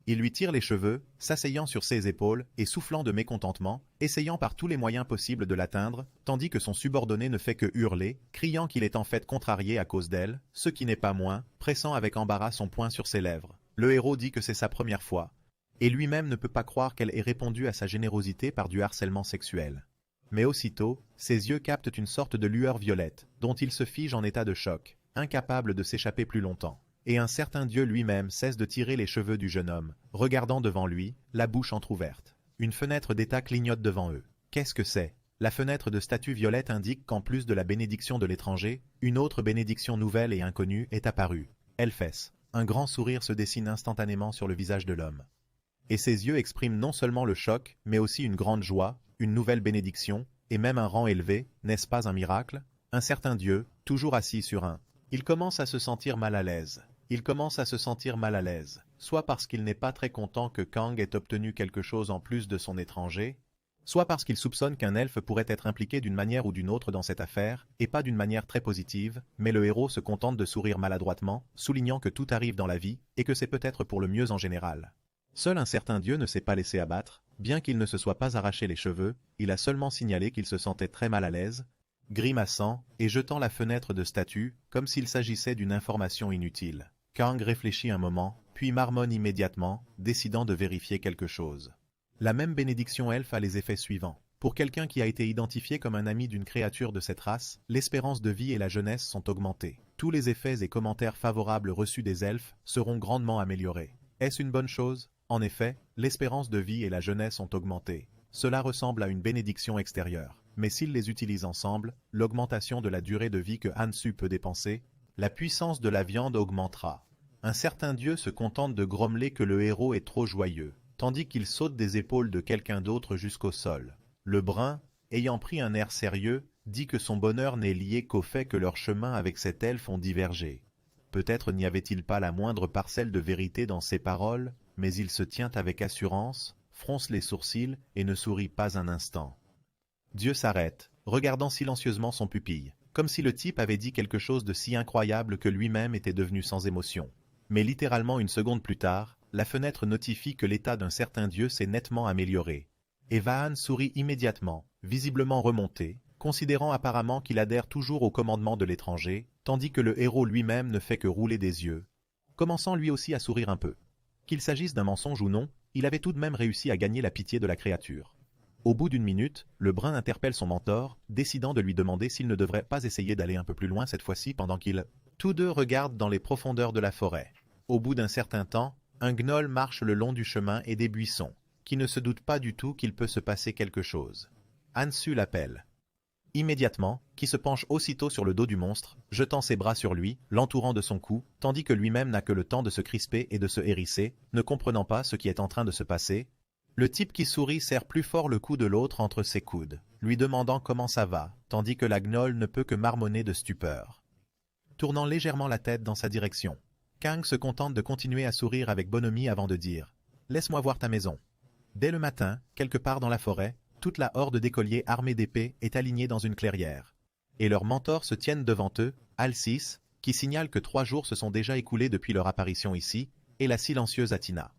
Il lui tire les cheveux, s'asseyant sur ses épaules et soufflant de mécontentement, essayant par tous les moyens possibles de l'atteindre, tandis que son subordonné ne fait que hurler, criant qu'il est en fait contrarié à cause d'elle, ce qui n'est pas moins, pressant avec embarras son poing sur ses lèvres. Le héros dit que c'est sa première fois, et lui-même ne peut pas croire qu'elle ait répondu à sa générosité par du harcèlement sexuel. Mais aussitôt, ses yeux captent une sorte de lueur violette, dont il se fige en état de choc, incapable de s'échapper plus longtemps. Et un certain dieu lui-même cesse de tirer les cheveux du jeune homme, regardant devant lui, la bouche entr'ouverte. Une fenêtre d'état clignote devant eux. Qu'est-ce que c'est? La fenêtre de statue violette indique qu'en plus de la bénédiction de l'étranger, une autre bénédiction nouvelle et inconnue est apparue. Elfes. Un grand sourire se dessine instantanément sur le visage de l'homme. Et ses yeux expriment non seulement le choc, mais aussi une grande joie, une nouvelle bénédiction, et même un rang élevé, n'est-ce pas un miracle? Un certain Dieu, toujours assis sur un. Il commence à se sentir mal à l'aise. Soit parce qu'il n'est pas très content que Kang ait obtenu quelque chose en plus de son étranger, soit parce qu'il soupçonne qu'un elfe pourrait être impliqué d'une manière ou d'une autre dans cette affaire, et pas d'une manière très positive, mais le héros se contente de sourire maladroitement, soulignant que tout arrive dans la vie, et que c'est peut-être pour le mieux en général. Seul un certain Dieu ne s'est pas laissé abattre, bien qu'il ne se soit pas arraché les cheveux, il a seulement signalé qu'il se sentait très mal à l'aise, grimaçant et jetant la fenêtre de statue, comme s'il s'agissait d'une information inutile. Kang réfléchit un moment, puis marmonne immédiatement, décidant de vérifier quelque chose. La même bénédiction elfe a les effets suivants. Pour quelqu'un qui a été identifié comme un ami d'une créature de cette race, l'espérance de vie et la jeunesse sont augmentées. Tous les effets et commentaires favorables reçus des elfes seront grandement améliorés. Est-ce une bonne chose? En effet, l'espérance de vie et la jeunesse sont augmentées. Cela ressemble à une bénédiction extérieure. Mais s'ils les utilisent ensemble, l'augmentation de la durée de vie que Hansu peut dépenser, la puissance de la viande augmentera. Un certain Dieu se contente de grommeler que le héros est trop joyeux, tandis qu'il saute des épaules de quelqu'un d'autre jusqu'au sol. Le brun, ayant pris un air sérieux, dit que son bonheur n'est lié qu'au fait que leurs chemins avec cet elfe ont divergé. Peut-être n'y avait-il pas la moindre parcelle de vérité dans ses paroles, mais il se tient avec assurance, fronce les sourcils et ne sourit pas un instant. Dieu s'arrête, regardant silencieusement son pupille, comme si le type avait dit quelque chose de si incroyable que lui-même était devenu sans émotion. Mais littéralement une seconde plus tard, la fenêtre notifie que l'état d'un certain Dieu s'est nettement amélioré. Et Vahan sourit immédiatement, visiblement remonté, considérant apparemment qu'il adhère toujours au commandement de l'étranger, tandis que le héros lui-même ne fait que rouler des yeux, commençant lui aussi à sourire un peu. Qu'il s'agisse d'un mensonge ou non, il avait tout de même réussi à gagner la pitié de la créature. Au bout d'une minute, le brun interpelle son mentor, décidant de lui demander s'il ne devrait pas essayer d'aller un peu plus loin cette fois-ci pendant qu'ils, tous deux regardent dans les profondeurs de la forêt. Au bout d'un certain temps, un gnoll marche le long du chemin et des buissons, qui ne se doute pas du tout qu'il peut se passer quelque chose. Hansu l'appelle. Immédiatement, qui se penche aussitôt sur le dos du monstre, jetant ses bras sur lui, l'entourant de son cou, tandis que lui-même n'a que le temps de se crisper et de se hérisser, ne comprenant pas ce qui est en train de se passer. Le type qui sourit serre plus fort le cou de l'autre entre ses coudes, lui demandant comment ça va, tandis que la gnolle ne peut que marmonner de stupeur. Tournant légèrement la tête dans sa direction, Kang se contente de continuer à sourire avec bonhomie avant de dire « Laisse-moi voir ta maison ». Dès le matin, quelque part dans la forêt, toute la horde d'écoliers armés d'épées est alignée dans une clairière. Et leurs mentors se tiennent devant eux, Alcis, qui signale que 3 jours se sont déjà écoulés depuis leur apparition ici, et la silencieuse Atina.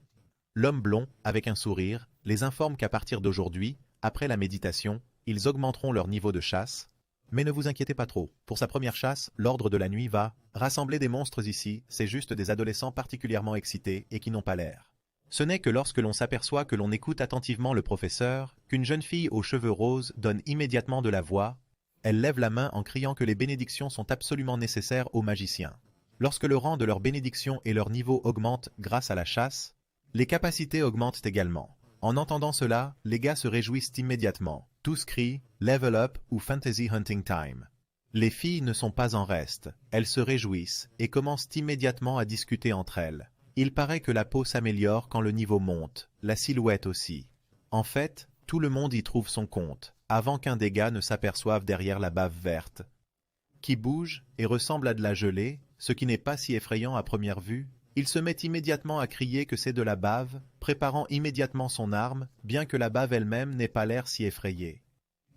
L'homme blond, avec un sourire, les informe qu'à partir d'aujourd'hui, après la méditation, ils augmenteront leur niveau de chasse. Mais ne vous inquiétez pas trop, pour sa première chasse, l'ordre de la nuit va rassembler des monstres ici, c'est juste des adolescents particulièrement excités et qui n'ont pas l'air. Ce n'est que lorsque l'on s'aperçoit que l'on écoute attentivement le professeur, qu'une jeune fille aux cheveux roses donne immédiatement de la voix. Elle lève la main en criant que les bénédictions sont absolument nécessaires aux magiciens. Lorsque le rang de leurs bénédictions et leur niveau augmentent grâce à la chasse, les capacités augmentent également. En entendant cela, les gars se réjouissent immédiatement. Tous crient « Level up » ou « Fantasy Hunting Time ». Les filles ne sont pas en reste. Elles se réjouissent et commencent immédiatement à discuter entre elles. Il paraît que la peau s'améliore quand le niveau monte, la silhouette aussi. En fait, tout le monde y trouve son compte, avant qu'un des gars ne s'aperçoive derrière la bave verte, qui bouge et ressemble à de la gelée, ce qui n'est pas si effrayant à première vue. Il se met immédiatement à crier que c'est de la bave, préparant immédiatement son arme, bien que la bave elle-même n'ait pas l'air si effrayée.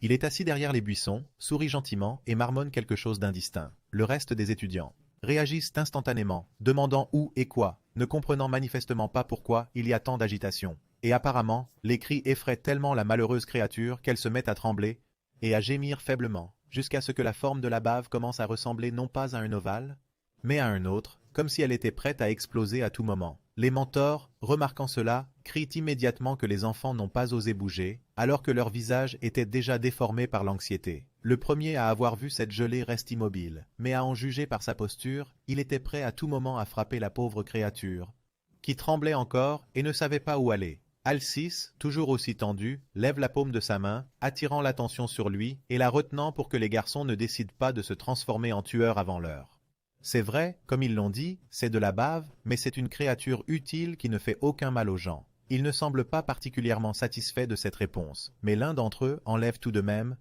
Il est assis derrière les buissons, sourit gentiment et marmonne quelque chose d'indistinct. Le reste des étudiants réagissent instantanément, demandant où et quoi, ne comprenant manifestement pas pourquoi il y a tant d'agitation. Et apparemment, les cris effraient tellement la malheureuse créature qu'elle se met à trembler et à gémir faiblement, jusqu'à ce que la forme de la bave commence à ressembler non pas à un ovale, mais à un autre, comme si elle était prête à exploser à tout moment. Les mentors, remarquant cela, crient immédiatement que les enfants n'ont pas osé bouger, alors que leur visage était déjà déformé par l'anxiété. Le premier à avoir vu cette gelée reste immobile, mais à en juger par sa posture, il était prêt à tout moment à frapper la pauvre créature, qui tremblait encore et ne savait pas où aller. Alcis, toujours aussi tendu, lève la paume de sa main, attirant l'attention sur lui et la retenant pour que les garçons ne décident pas de se transformer en tueurs avant l'heure. C'est vrai, comme ils l'ont dit, c'est de la bave, mais c'est une créature utile qui ne fait aucun mal aux gens. Ils ne semblent pas particulièrement satisfaits de cette réponse, mais l'un d'entre eux enlève tout de même,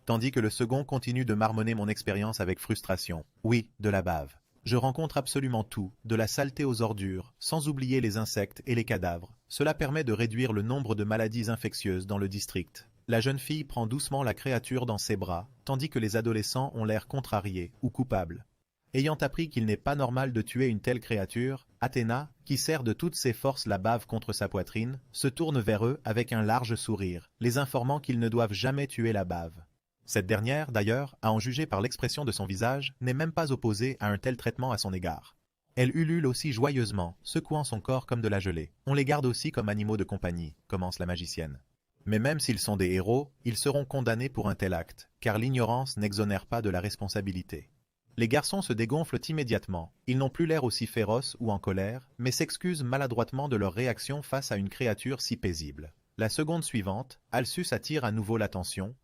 tandis que le second continue de marmonner mon expérience avec frustration. Oui, de la bave. Je rencontre absolument tout, de la saleté aux ordures, sans oublier les insectes et les cadavres. Cela permet de réduire le nombre de maladies infectieuses dans le district. La jeune fille prend doucement la créature dans ses bras, tandis que les adolescents ont l'air contrariés ou coupables. Ayant appris qu'il n'est pas normal de tuer une telle créature, Athéna, qui serre de toutes ses forces la bave contre sa poitrine, se tourne vers eux avec un large sourire, les informant qu'ils ne doivent jamais tuer la bave. Cette dernière, d'ailleurs, à en juger par l'expression de son visage, n'est même pas opposée à un tel traitement à son égard. Elle ulule aussi joyeusement, secouant son corps comme de la gelée. On les garde aussi comme animaux de compagnie, commence la magicienne. Mais même s'ils sont des héros, ils seront condamnés pour un tel acte, car l'ignorance n'exonère pas de la responsabilité. Les garçons se dégonflent immédiatement. Ils n'ont plus l'air aussi féroces ou en colère, mais s'excusent maladroitement de leur réaction face à une créature si paisible. La seconde suivante, Alsus attire à nouveau l'attention.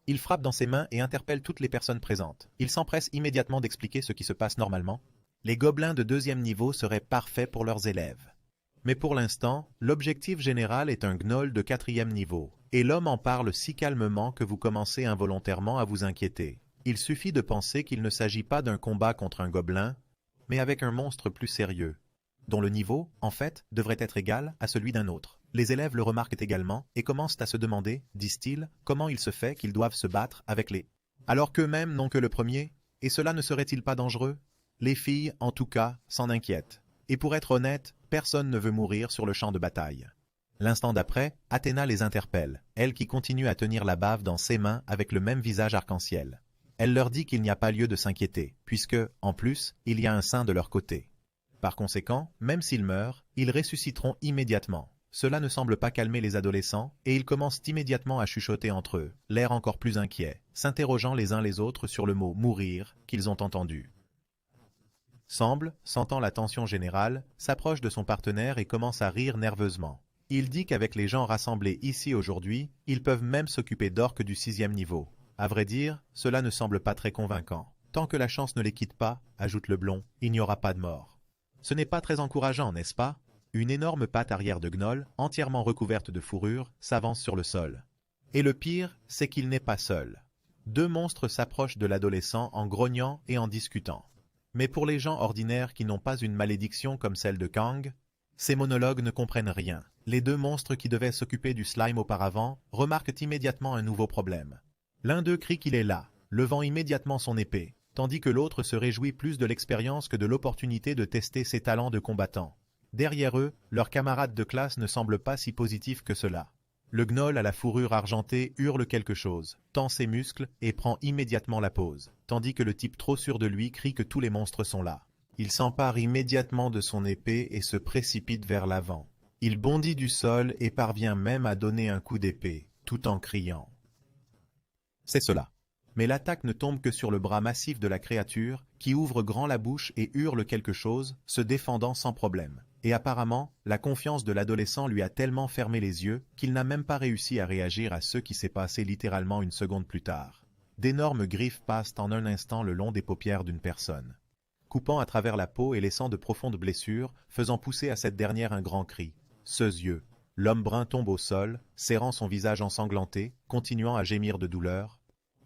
Il frappe dans ses mains et interpelle toutes les personnes présentes. Il s'empresse immédiatement d'expliquer ce qui se passe normalement. Les gobelins de 2e niveau seraient parfaits pour leurs élèves. Mais pour l'instant, l'objectif général est un gnoll de 4e niveau, et l'homme en parle si calmement que vous commencez involontairement à vous inquiéter. Il suffit de penser qu'il ne s'agit pas d'un combat contre un gobelin, mais avec un monstre plus sérieux, dont le niveau, en fait, devrait être égal à celui d'un autre. Les élèves le remarquent également et commencent à se demander, disent-ils, comment il se fait qu'ils doivent se battre avec les... alors qu'eux-mêmes n'ont que le premier, et cela ne serait-il pas dangereux? Les filles, en tout cas, s'en inquiètent. Et pour être honnête, personne ne veut mourir sur le champ de bataille. L'instant d'après, Athéna les interpelle, elle qui continue à tenir la bave dans ses mains avec le même visage arc-en-ciel. Elle leur dit qu'il n'y a pas lieu de s'inquiéter, puisque, en plus, il y a un saint de leur côté. Par conséquent, même s'ils meurent, ils ressusciteront immédiatement. Cela ne semble pas calmer les adolescents, et ils commencent immédiatement à chuchoter entre eux, l'air encore plus inquiet, s'interrogeant les uns les autres sur le mot « mourir » qu'ils ont entendu. Semble, sentant la tension générale, s'approche de son partenaire et commence à rire nerveusement. Il dit qu'avec les gens rassemblés ici aujourd'hui, ils peuvent même s'occuper d'orques du 6e niveau. À vrai dire, cela ne semble pas très convaincant. Tant que la chance ne les quitte pas, ajoute le blond, il n'y aura pas de mort. Ce n'est pas très encourageant, n'est-ce pas? Une énorme patte arrière de gnoll, entièrement recouverte de fourrure, s'avance sur le sol. Et le pire, c'est qu'il n'est pas seul. 2 monstres s'approchent de l'adolescent en grognant et en discutant. Mais pour les gens ordinaires qui n'ont pas une malédiction comme celle de Kang, ces monologues ne comprennent rien. Les 2 monstres qui devaient s'occuper du slime auparavant remarquent immédiatement un nouveau problème. L'un d'eux crie qu'il est là, levant immédiatement son épée, tandis que l'autre se réjouit plus de l'expérience que de l'opportunité de tester ses talents de combattant. Derrière eux, leurs camarades de classe ne semblent pas si positifs que cela. Le gnoll à la fourrure argentée hurle quelque chose, tend ses muscles et prend immédiatement la pose, tandis que le type trop sûr de lui crie que tous les monstres sont là. Il s'empare immédiatement de son épée et se précipite vers l'avant. Il bondit du sol et parvient même à donner un coup d'épée, tout en criant. C'est cela. Mais l'attaque ne tombe que sur le bras massif de la créature, qui ouvre grand la bouche et hurle quelque chose, se défendant sans problème. Et apparemment, la confiance de l'adolescent lui a tellement fermé les yeux qu'il n'a même pas réussi à réagir à ce qui s'est passé littéralement une seconde plus tard. D'énormes griffes passent en un instant le long des paupières d'une personne, coupant à travers la peau et laissant de profondes blessures, faisant pousser à cette dernière un grand cri. Yeux. L'homme brun tombe au sol, serrant son visage ensanglanté, continuant à gémir de douleur,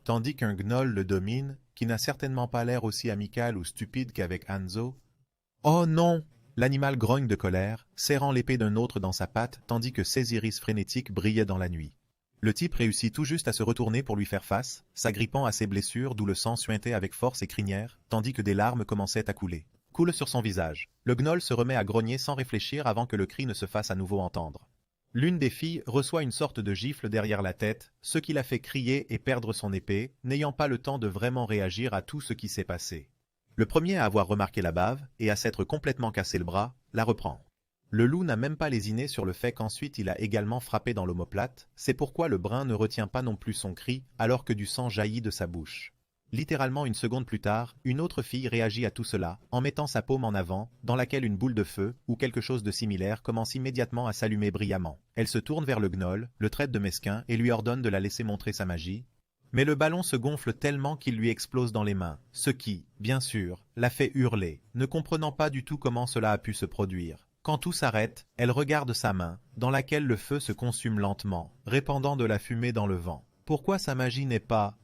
tandis qu'un gnoll le domine, qui n'a certainement pas l'air aussi amical ou stupide qu'avec Hanzo. « Oh non !» L'animal grogne de colère, serrant l'épée d'un autre dans sa patte, tandis que ses iris frénétiques brillaient dans la nuit. Le type réussit tout juste à se retourner pour lui faire face, s'agrippant à ses blessures d'où le sang suintait avec force et crinière, tandis que des larmes commençaient à couler. Coule sur son visage. Le gnoll se remet à grogner sans réfléchir avant que le cri ne se fasse à nouveau entendre. L'une des filles reçoit une sorte de gifle derrière la tête, ce qui la fait crier et perdre son épée, n'ayant pas le temps de vraiment réagir à tout ce qui s'est passé. Le premier à avoir remarqué la bave, et à s'être complètement cassé le bras, la reprend. Le loup n'a même pas lésiné sur le fait qu'ensuite il a également frappé dans l'omoplate, c'est pourquoi le brun ne retient pas non plus son cri alors que du sang jaillit de sa bouche. Littéralement une seconde plus tard, une autre fille réagit à tout cela, en mettant sa paume en avant, dans laquelle une boule de feu, ou quelque chose de similaire commence immédiatement à s'allumer brillamment. Elle se tourne vers le gnoll, le traite de mesquin et lui ordonne de la laisser montrer sa magie. Mais le ballon se gonfle tellement qu'il lui explose dans les mains, ce qui, bien sûr, la fait hurler, ne comprenant pas du tout comment cela a pu se produire. Quand tout s'arrête, elle regarde sa main, dans laquelle le feu se consume lentement, répandant de la fumée dans le vent. Pourquoi sa magie n'est pas...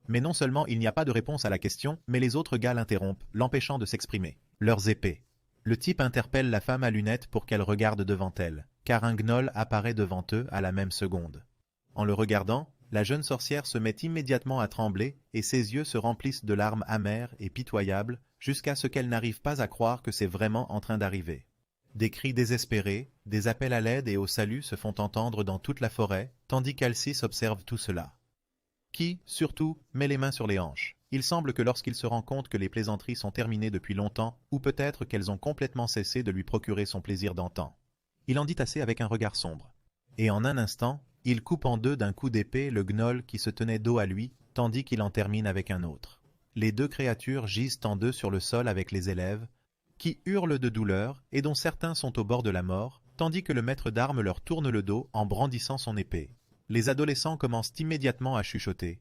Mais non seulement il n'y a pas de réponse à la question, mais les autres gars l'interrompent, l'empêchant de s'exprimer. Leurs épées. Le type interpelle la femme à lunettes pour qu'elle regarde devant elle, car un gnoll apparaît devant eux à la même seconde. En le regardant, la jeune sorcière se met immédiatement à trembler et ses yeux se remplissent de larmes amères et pitoyables jusqu'à ce qu'elle n'arrive pas à croire que c'est vraiment en train d'arriver. Des cris désespérés, des appels à l'aide et au salut se font entendre dans toute la forêt, tandis qu'Alcis observe tout cela. Qui, surtout, met les mains sur les hanches. Il semble que lorsqu'il se rend compte que les plaisanteries sont terminées depuis longtemps, ou peut-être qu'elles ont complètement cessé de lui procurer son plaisir d'antan. Il en dit assez avec un regard sombre. Et en un instant, il coupe en deux d'un coup d'épée le gnoll qui se tenait dos à lui, tandis qu'il en termine avec un autre. Les deux créatures gisent en deux sur le sol avec les élèves, qui hurlent de douleur et dont certains sont au bord de la mort, tandis que le maître d'armes leur tourne le dos en brandissant son épée. Les adolescents commencent immédiatement à chuchoter,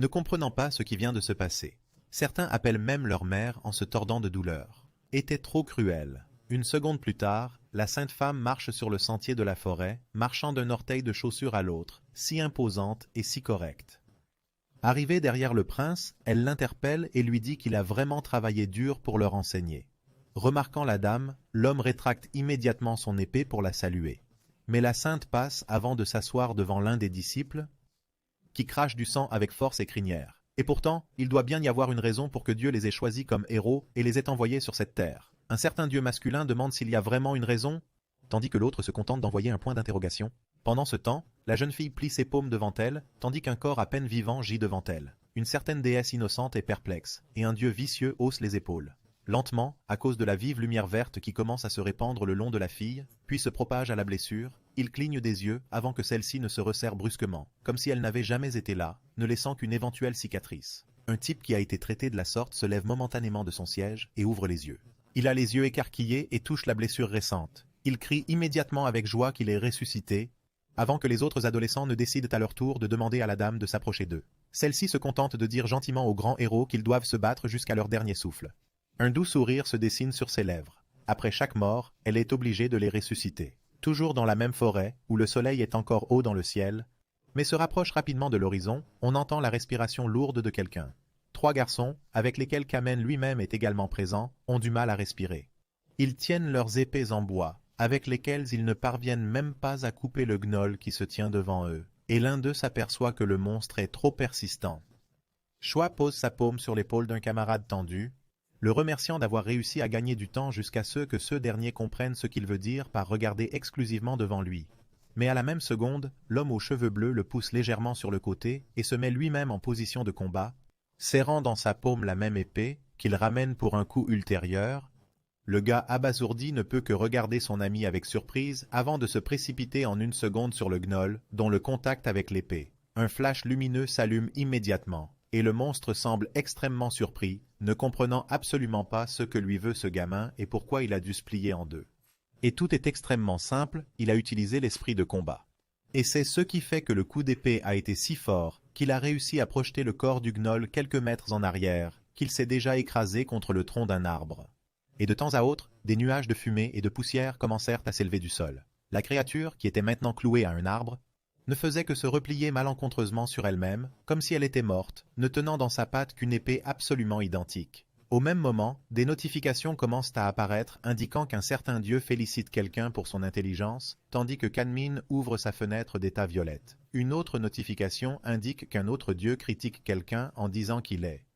ne comprenant pas ce qui vient de se passer. Certains appellent même leur mère en se tordant de douleur. Était trop cruel. Une seconde plus tard, la sainte femme marche sur le sentier de la forêt, marchant d'un orteil de chaussure à l'autre, si imposante et si correcte. Arrivée derrière le prince, elle l'interpelle et lui dit qu'il a vraiment travaillé dur pour leur enseigner. Remarquant la dame, l'homme rétracte immédiatement son épée pour la saluer. Mais la sainte passe avant de s'asseoir devant l'un des disciples, qui crache du sang avec force et crinière. Et pourtant, il doit bien y avoir une raison pour que Dieu les ait choisis comme héros et les ait envoyés sur cette terre. Un certain dieu masculin demande s'il y a vraiment une raison, tandis que l'autre se contente d'envoyer un point d'interrogation. Pendant ce temps, la jeune fille plie ses paumes devant elle, tandis qu'un corps à peine vivant gît devant elle. Une certaine déesse innocente est perplexe, et un dieu vicieux hausse les épaules. Lentement, à cause de la vive lumière verte qui commence à se répandre le long de la fille, puis se propage à la blessure, il cligne des yeux avant que celle-ci ne se resserre brusquement, comme si elle n'avait jamais été là, ne laissant qu'une éventuelle cicatrice. Un type qui a été traité de la sorte se lève momentanément de son siège et ouvre les yeux. Il a les yeux écarquillés et touche la blessure récente. Il crie immédiatement avec joie qu'il est ressuscité, avant que les autres adolescents ne décident à leur tour de demander à la dame de s'approcher d'eux. Celle-ci se contente de dire gentiment aux grands héros qu'ils doivent se battre jusqu'à leur dernier souffle. Un doux sourire se dessine sur ses lèvres. Après chaque mort, elle est obligée de les ressusciter. Toujours dans la même forêt, où le soleil est encore haut dans le ciel, mais se rapproche rapidement de l'horizon, on entend la respiration lourde de quelqu'un. 3 garçons, avec lesquels Kamen lui-même est également présent, ont du mal à respirer. Ils tiennent leurs épées en bois, avec lesquelles ils ne parviennent même pas à couper le gnoll qui se tient devant eux, et l'un d'eux s'aperçoit que le monstre est trop persistant. Choi pose sa paume sur l'épaule d'un camarade tendu, le remerciant d'avoir réussi à gagner du temps jusqu'à ce que ceux derniers comprennent ce qu'il veut dire par regarder exclusivement devant lui. Mais à la même seconde, l'homme aux cheveux bleus le pousse légèrement sur le côté et se met lui-même en position de combat, serrant dans sa paume la même épée, qu'il ramène pour un coup ultérieur. Le gars abasourdi ne peut que regarder son ami avec surprise avant de se précipiter en une seconde sur le gnoll, dont le contact avec l'épée. Un flash lumineux s'allume immédiatement, et le monstre semble extrêmement surpris, ne comprenant absolument pas ce que lui veut ce gamin et pourquoi il a dû se plier en deux. Et tout est extrêmement simple, il a utilisé l'esprit de combat. Et c'est ce qui fait que le coup d'épée a été si fort qu'il a réussi à projeter le corps du gnoll quelques mètres en arrière, qu'il s'est déjà écrasé contre le tronc d'un arbre. Et de temps à autre, des nuages de fumée et de poussière commencèrent à s'élever du sol. La créature, qui était maintenant clouée à un arbre, ne faisait que se replier malencontreusement sur elle-même, comme si elle était morte, ne tenant dans sa patte qu'une épée absolument identique. Au même moment, des notifications commencent à apparaître indiquant qu'un certain dieu félicite quelqu'un pour son intelligence, tandis que Kanmin ouvre sa fenêtre d'état violette. Une autre notification indique qu'un autre dieu critique quelqu'un en disant qu'il est.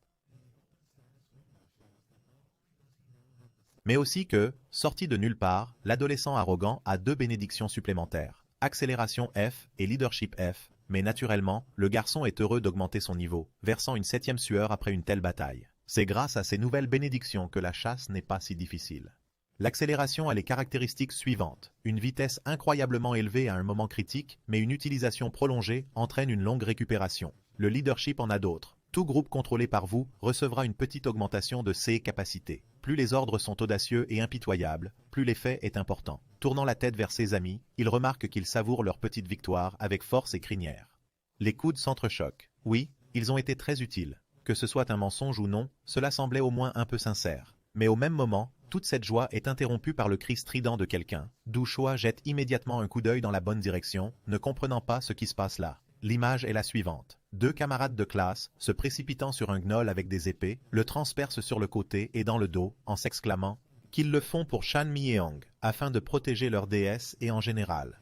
Mais aussi que, sorti de nulle part, l'adolescent arrogant a 2 bénédictions supplémentaires. Accélération F et Leadership F, mais naturellement, le garçon est heureux d'augmenter son niveau, versant une 7e sueur après une telle bataille. C'est grâce à ces nouvelles bénédictions que la chasse n'est pas si difficile. L'accélération a les caractéristiques suivantes. Une vitesse incroyablement élevée à un moment critique, mais une utilisation prolongée entraîne une longue récupération. Le leadership en a d'autres. Tout groupe contrôlé par vous recevra une petite augmentation de ses capacités. Plus les ordres sont audacieux et impitoyables, plus l'effet est important. Tournant la tête vers ses amis, il remarque qu'ils savourent leur petite victoire avec force et crinière. Les coudes s'entrechoquent. Oui, ils ont été très utiles. Que ce soit un mensonge ou non, cela semblait au moins un peu sincère. Mais au même moment, toute cette joie est interrompue par le cri strident de quelqu'un. Dou Shua jette immédiatement un coup d'œil dans la bonne direction, ne comprenant pas ce qui se passe là. L'image est la suivante. 2 camarades de classe, se précipitant sur un gnoll avec des épées, le transpercent sur le côté et dans le dos, en s'exclamant qu'ils le font pour Shan Myeong, afin de protéger leur déesse et en général.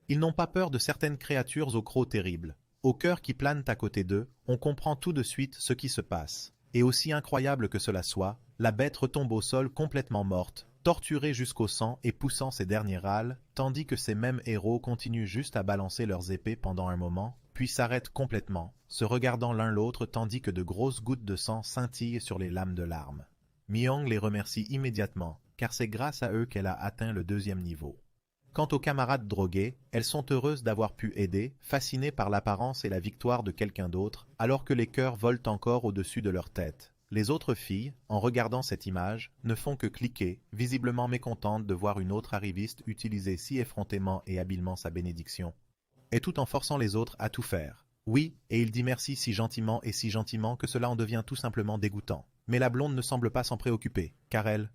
Ils n'ont pas peur de certaines créatures aux crocs terribles. Au cœur qui planent à côté d'eux, on comprend tout de suite ce qui se passe. Et aussi incroyable que cela soit, la bête retombe au sol complètement morte, torturée jusqu'au sang et poussant ses derniers râles, tandis que ces mêmes héros continuent juste à balancer leurs épées pendant un moment, puis s'arrêtent complètement, se regardant l'un l'autre tandis que de grosses gouttes de sang scintillent sur les lames de larmes. Myong les remercie immédiatement, car c'est grâce à eux qu'elle a atteint le 2e niveau. Quant aux camarades drogués, elles sont heureuses d'avoir pu aider, fascinées par l'apparence et la victoire de quelqu'un d'autre, alors que les cœurs volent encore au-dessus de leur tête. Les autres filles, en regardant cette image, ne font que cliquer, visiblement mécontentes de voir une autre arriviste utiliser si effrontément et habilement sa bénédiction, et tout en forçant les autres à tout faire. Oui, et il dit merci si gentiment et si gentiment que cela en devient tout simplement dégoûtant. Mais la blonde ne semble pas s'en préoccuper, car elle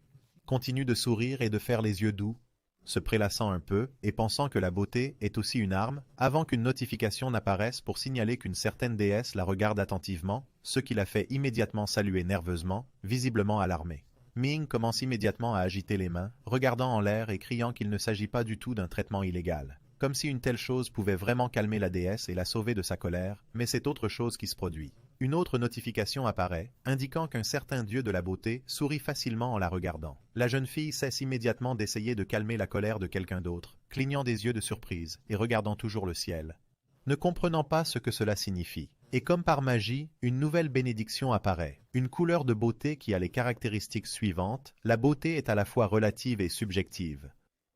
continue de sourire et de faire les yeux doux, se prélassant un peu et pensant que la beauté est aussi une arme, avant qu'une notification n'apparaisse pour signaler qu'une certaine déesse la regarde attentivement, ce qui la fait immédiatement saluer nerveusement, visiblement alarmée. Ming commence immédiatement à agiter les mains, regardant en l'air et criant qu'il ne s'agit pas du tout d'un traitement illégal. Comme si une telle chose pouvait vraiment calmer la déesse et la sauver de sa colère, mais c'est autre chose qui se produit. Une autre notification apparaît, indiquant qu'un certain dieu de la beauté sourit facilement en la regardant. La jeune fille cesse immédiatement d'essayer de calmer la colère de quelqu'un d'autre, clignant des yeux de surprise et regardant toujours le ciel, ne comprenant pas ce que cela signifie. Et comme par magie, une nouvelle bénédiction apparaît, une couleur de beauté qui a les caractéristiques suivantes. La beauté est à la fois relative et subjective.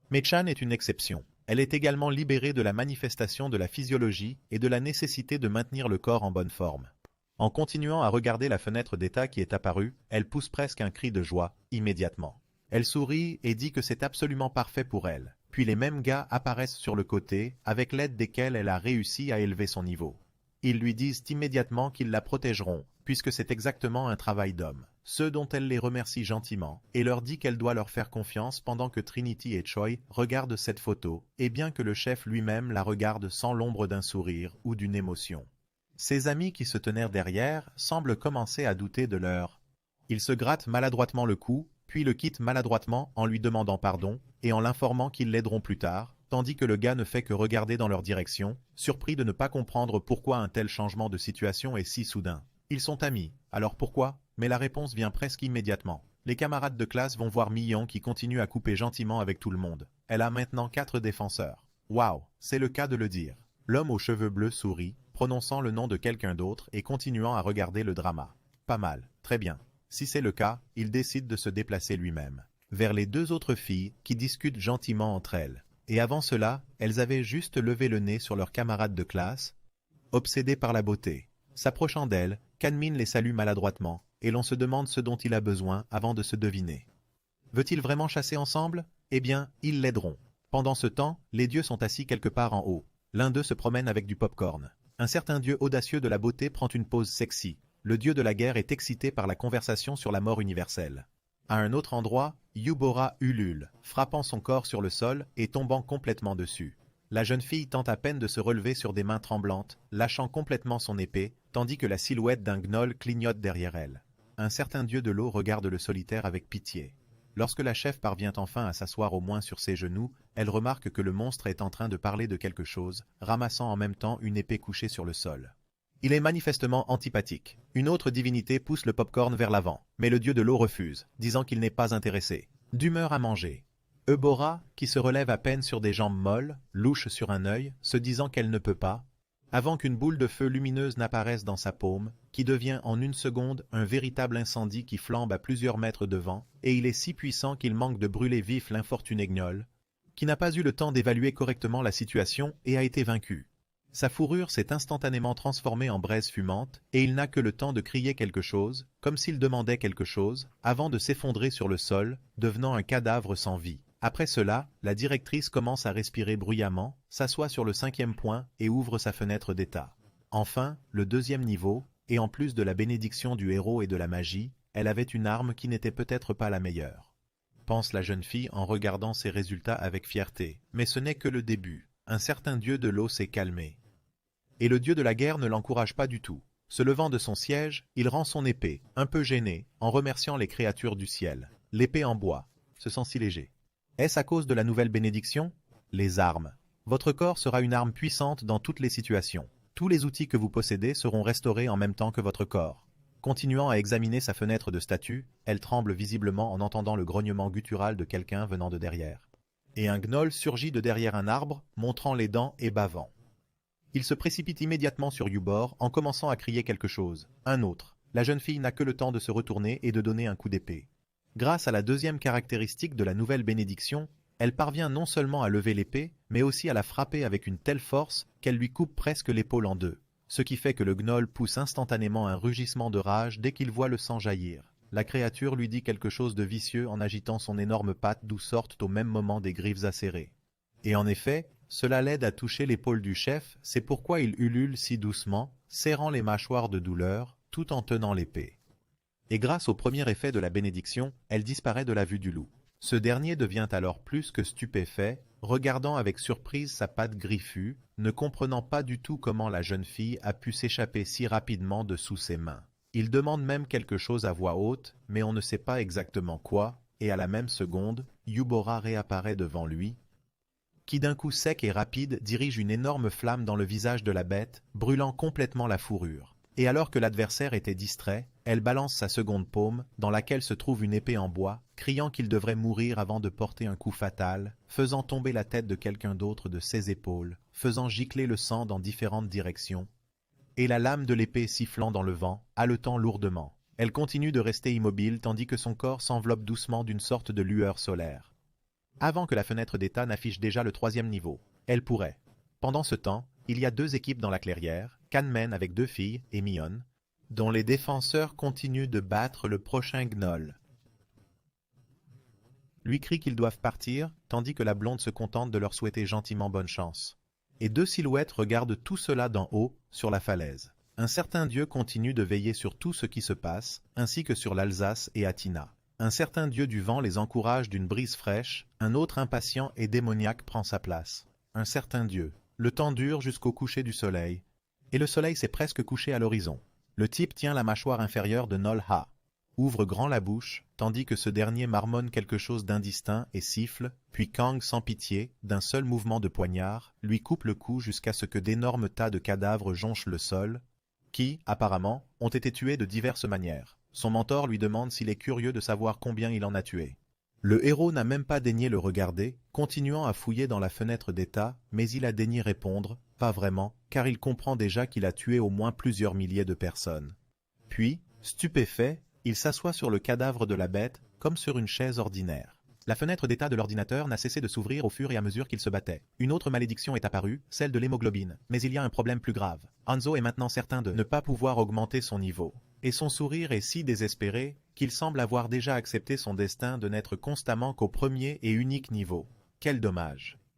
Mais Chan est une exception. Elle est également libérée de la manifestation de la physiologie et de la nécessité de maintenir le corps en bonne forme. En continuant à regarder la fenêtre d'état qui est apparue, elle pousse presque un cri de joie, immédiatement. Elle sourit et dit que c'est absolument parfait pour elle. Puis les mêmes gars apparaissent sur le côté, avec l'aide desquels elle a réussi à élever son niveau. Ils lui disent immédiatement qu'ils la protégeront, puisque c'est exactement un travail d'homme. Ceux dont elle les remercie gentiment, et leur dit qu'elle doit leur faire confiance pendant que Trinity et Choi regardent cette photo, et bien que le chef lui-même la regarde sans l'ombre d'un sourire ou d'une émotion. Ses amis qui se tenaient derrière semblent commencer à douter de leur. Il se gratte maladroitement le cou, puis le quitte maladroitement en lui demandant pardon et en l'informant qu'ils l'aideront plus tard, tandis que le gars ne fait que regarder dans leur direction, surpris de ne pas comprendre pourquoi un tel changement de situation est si soudain. Ils sont amis, alors pourquoi? Mais la réponse vient presque immédiatement. Les camarades de classe vont voir Millon qui continue à couper gentiment avec tout le monde. Elle a maintenant 4 défenseurs. Waouh, c'est le cas de le dire. L'homme aux cheveux bleus sourit, prononçant le nom de quelqu'un d'autre et continuant à regarder le drama. Pas mal, très bien. Si c'est le cas, il décide de se déplacer lui-même vers les 2 autres filles qui discutent gentiment entre elles. Et avant cela, elles avaient juste levé le nez sur leurs camarades de classe, obsédées par la beauté. S'approchant d'elles, Kanmin les salue maladroitement, et l'on se demande ce dont il a besoin avant de se deviner. Veut-il vraiment chasser ensemble? Eh bien, ils l'aideront. Pendant ce temps, les dieux sont assis quelque part en haut. L'un d'eux se promène avec du popcorn. Un certain dieu audacieux de la beauté prend une pose sexy. Le dieu de la guerre est excité par la conversation sur la mort universelle. À un autre endroit, Yubora ulule, frappant son corps sur le sol et tombant complètement dessus. La jeune fille tente à peine de se relever sur des mains tremblantes, lâchant complètement son épée, tandis que la silhouette d'un gnoll clignote derrière elle. Un certain dieu de l'eau regarde le solitaire avec pitié. Lorsque la chef parvient enfin à s'asseoir au moins sur ses genoux, elle remarque que le monstre est en train de parler de quelque chose, ramassant en même temps une épée couchée sur le sol. Il est manifestement antipathique. Une autre divinité pousse le popcorn vers l'avant, mais le dieu de l'eau refuse, disant qu'il n'est pas intéressé. D'humeur à manger. Eubora, qui se relève à peine sur des jambes molles, louche sur un œil, se disant qu'elle ne peut pas, avant qu'une boule de feu lumineuse n'apparaisse dans sa paume, qui devient en une seconde un véritable incendie qui flambe à plusieurs mètres devant, et il est si puissant qu'il manque de brûler vif l'infortuné gnoll, qui n'a pas eu le temps d'évaluer correctement la situation et a été vaincu. Sa fourrure s'est instantanément transformée en braise fumante, et il n'a que le temps de crier quelque chose, comme s'il demandait quelque chose, avant de s'effondrer sur le sol, devenant un cadavre sans vie. Après cela, la directrice commence à respirer bruyamment, s'assoit sur le 5e point et ouvre sa fenêtre d'état. Enfin, le 2e niveau, et en plus de la bénédiction du héros et de la magie, elle avait une arme qui n'était peut-être pas la meilleure. Pense la jeune fille en regardant ses résultats avec fierté. Mais ce n'est que le début. Un certain dieu de l'eau s'est calmé. Et le dieu de la guerre ne l'encourage pas du tout. Se levant de son siège, il rend son épée, un peu gêné, en remerciant les créatures du ciel. L'épée en bois, se sent si léger. Est-ce à cause de la nouvelle bénédiction? Les armes. Votre corps sera une arme puissante dans toutes les situations. Tous les outils que vous possédez seront restaurés en même temps que votre corps. Continuant à examiner sa fenêtre de statue, elle tremble visiblement en entendant le grognement guttural de quelqu'un venant de derrière. Et un gnoll surgit de derrière un arbre, montrant les dents et bavant. Il se précipite immédiatement sur Yubor en commençant à crier quelque chose. Un autre. La jeune fille n'a que le temps de se retourner et de donner un coup d'épée. Grâce à la 2e caractéristique de la nouvelle bénédiction, elle parvient non seulement à lever l'épée, mais aussi à la frapper avec une telle force qu'elle lui coupe presque l'épaule en deux. Ce qui fait que le gnoll pousse instantanément un rugissement de rage dès qu'il voit le sang jaillir. La créature lui dit quelque chose de vicieux en agitant son énorme patte d'où sortent au même moment des griffes acérées. Et en effet, cela l'aide à toucher l'épaule du chef, c'est pourquoi il ulule si doucement, serrant les mâchoires de douleur, tout en tenant l'épée. Et grâce au premier effet de la bénédiction, elle disparaît de la vue du loup. Ce dernier devient alors plus que stupéfait, regardant avec surprise sa patte griffue, ne comprenant pas du tout comment la jeune fille a pu s'échapper si rapidement de sous ses mains. Il demande même quelque chose à voix haute, mais on ne sait pas exactement quoi, et à la même seconde, Yubora réapparaît devant lui, qui d'un coup sec et rapide dirige une énorme flamme dans le visage de la bête, brûlant complètement la fourrure. Et alors que l'adversaire était distrait, elle balance sa seconde paume, dans laquelle se trouve une épée en bois, criant qu'il devrait mourir avant de porter un coup fatal, faisant tomber la tête de quelqu'un d'autre de ses épaules, faisant gicler le sang dans différentes directions, et la lame de l'épée sifflant dans le vent, haletant lourdement. Elle continue de rester immobile tandis que son corps s'enveloppe doucement d'une sorte de lueur solaire. Avant que la fenêtre d'état n'affiche déjà le 3e niveau. Elle pourrait. Pendant ce temps, il y a 2 équipes dans la clairière, Kanmen avec 2 filles et Mion, dont les défenseurs continuent de battre le prochain gnoll. Lui crient qu'ils doivent partir, tandis que la blonde se contente de leur souhaiter gentiment bonne chance. Et 2 silhouettes regardent tout cela d'en haut, sur la falaise. Un certain dieu continue de veiller sur tout ce qui se passe, ainsi que sur l'Alsace et Atina. Un certain dieu du vent les encourage d'une brise fraîche, un autre impatient et démoniaque prend sa place. Un certain dieu. Le temps dure jusqu'au coucher du soleil, et le soleil s'est presque couché à l'horizon. Le type tient la mâchoire inférieure de Nol-Ha, ouvre grand la bouche, tandis que ce dernier marmonne quelque chose d'indistinct et siffle, puis Kang sans pitié, d'un seul mouvement de poignard, lui coupe le cou jusqu'à ce que d'énormes tas de cadavres jonchent le sol, qui, apparemment, ont été tués de diverses manières. Son mentor lui demande s'il est curieux de savoir combien il en a tué. Le héros n'a même pas daigné le regarder, continuant à fouiller dans la fenêtre d'état, mais il a daigné répondre, pas vraiment, car il comprend déjà qu'il a tué au moins plusieurs milliers de personnes. Puis, stupéfait, il s'assoit sur le cadavre de la bête, comme sur une chaise ordinaire. La fenêtre d'état de l'ordinateur n'a cessé de s'ouvrir au fur et à mesure qu'il se battait. Une autre malédiction est apparue, celle de l'hémoglobine. Mais il y a un problème plus grave. Hanzo est maintenant certain de ne pas pouvoir augmenter son niveau. Et son sourire est si désespéré qu'il semble avoir déjà accepté son destin de n'être constamment qu'au premier et unique niveau. Quel dommage.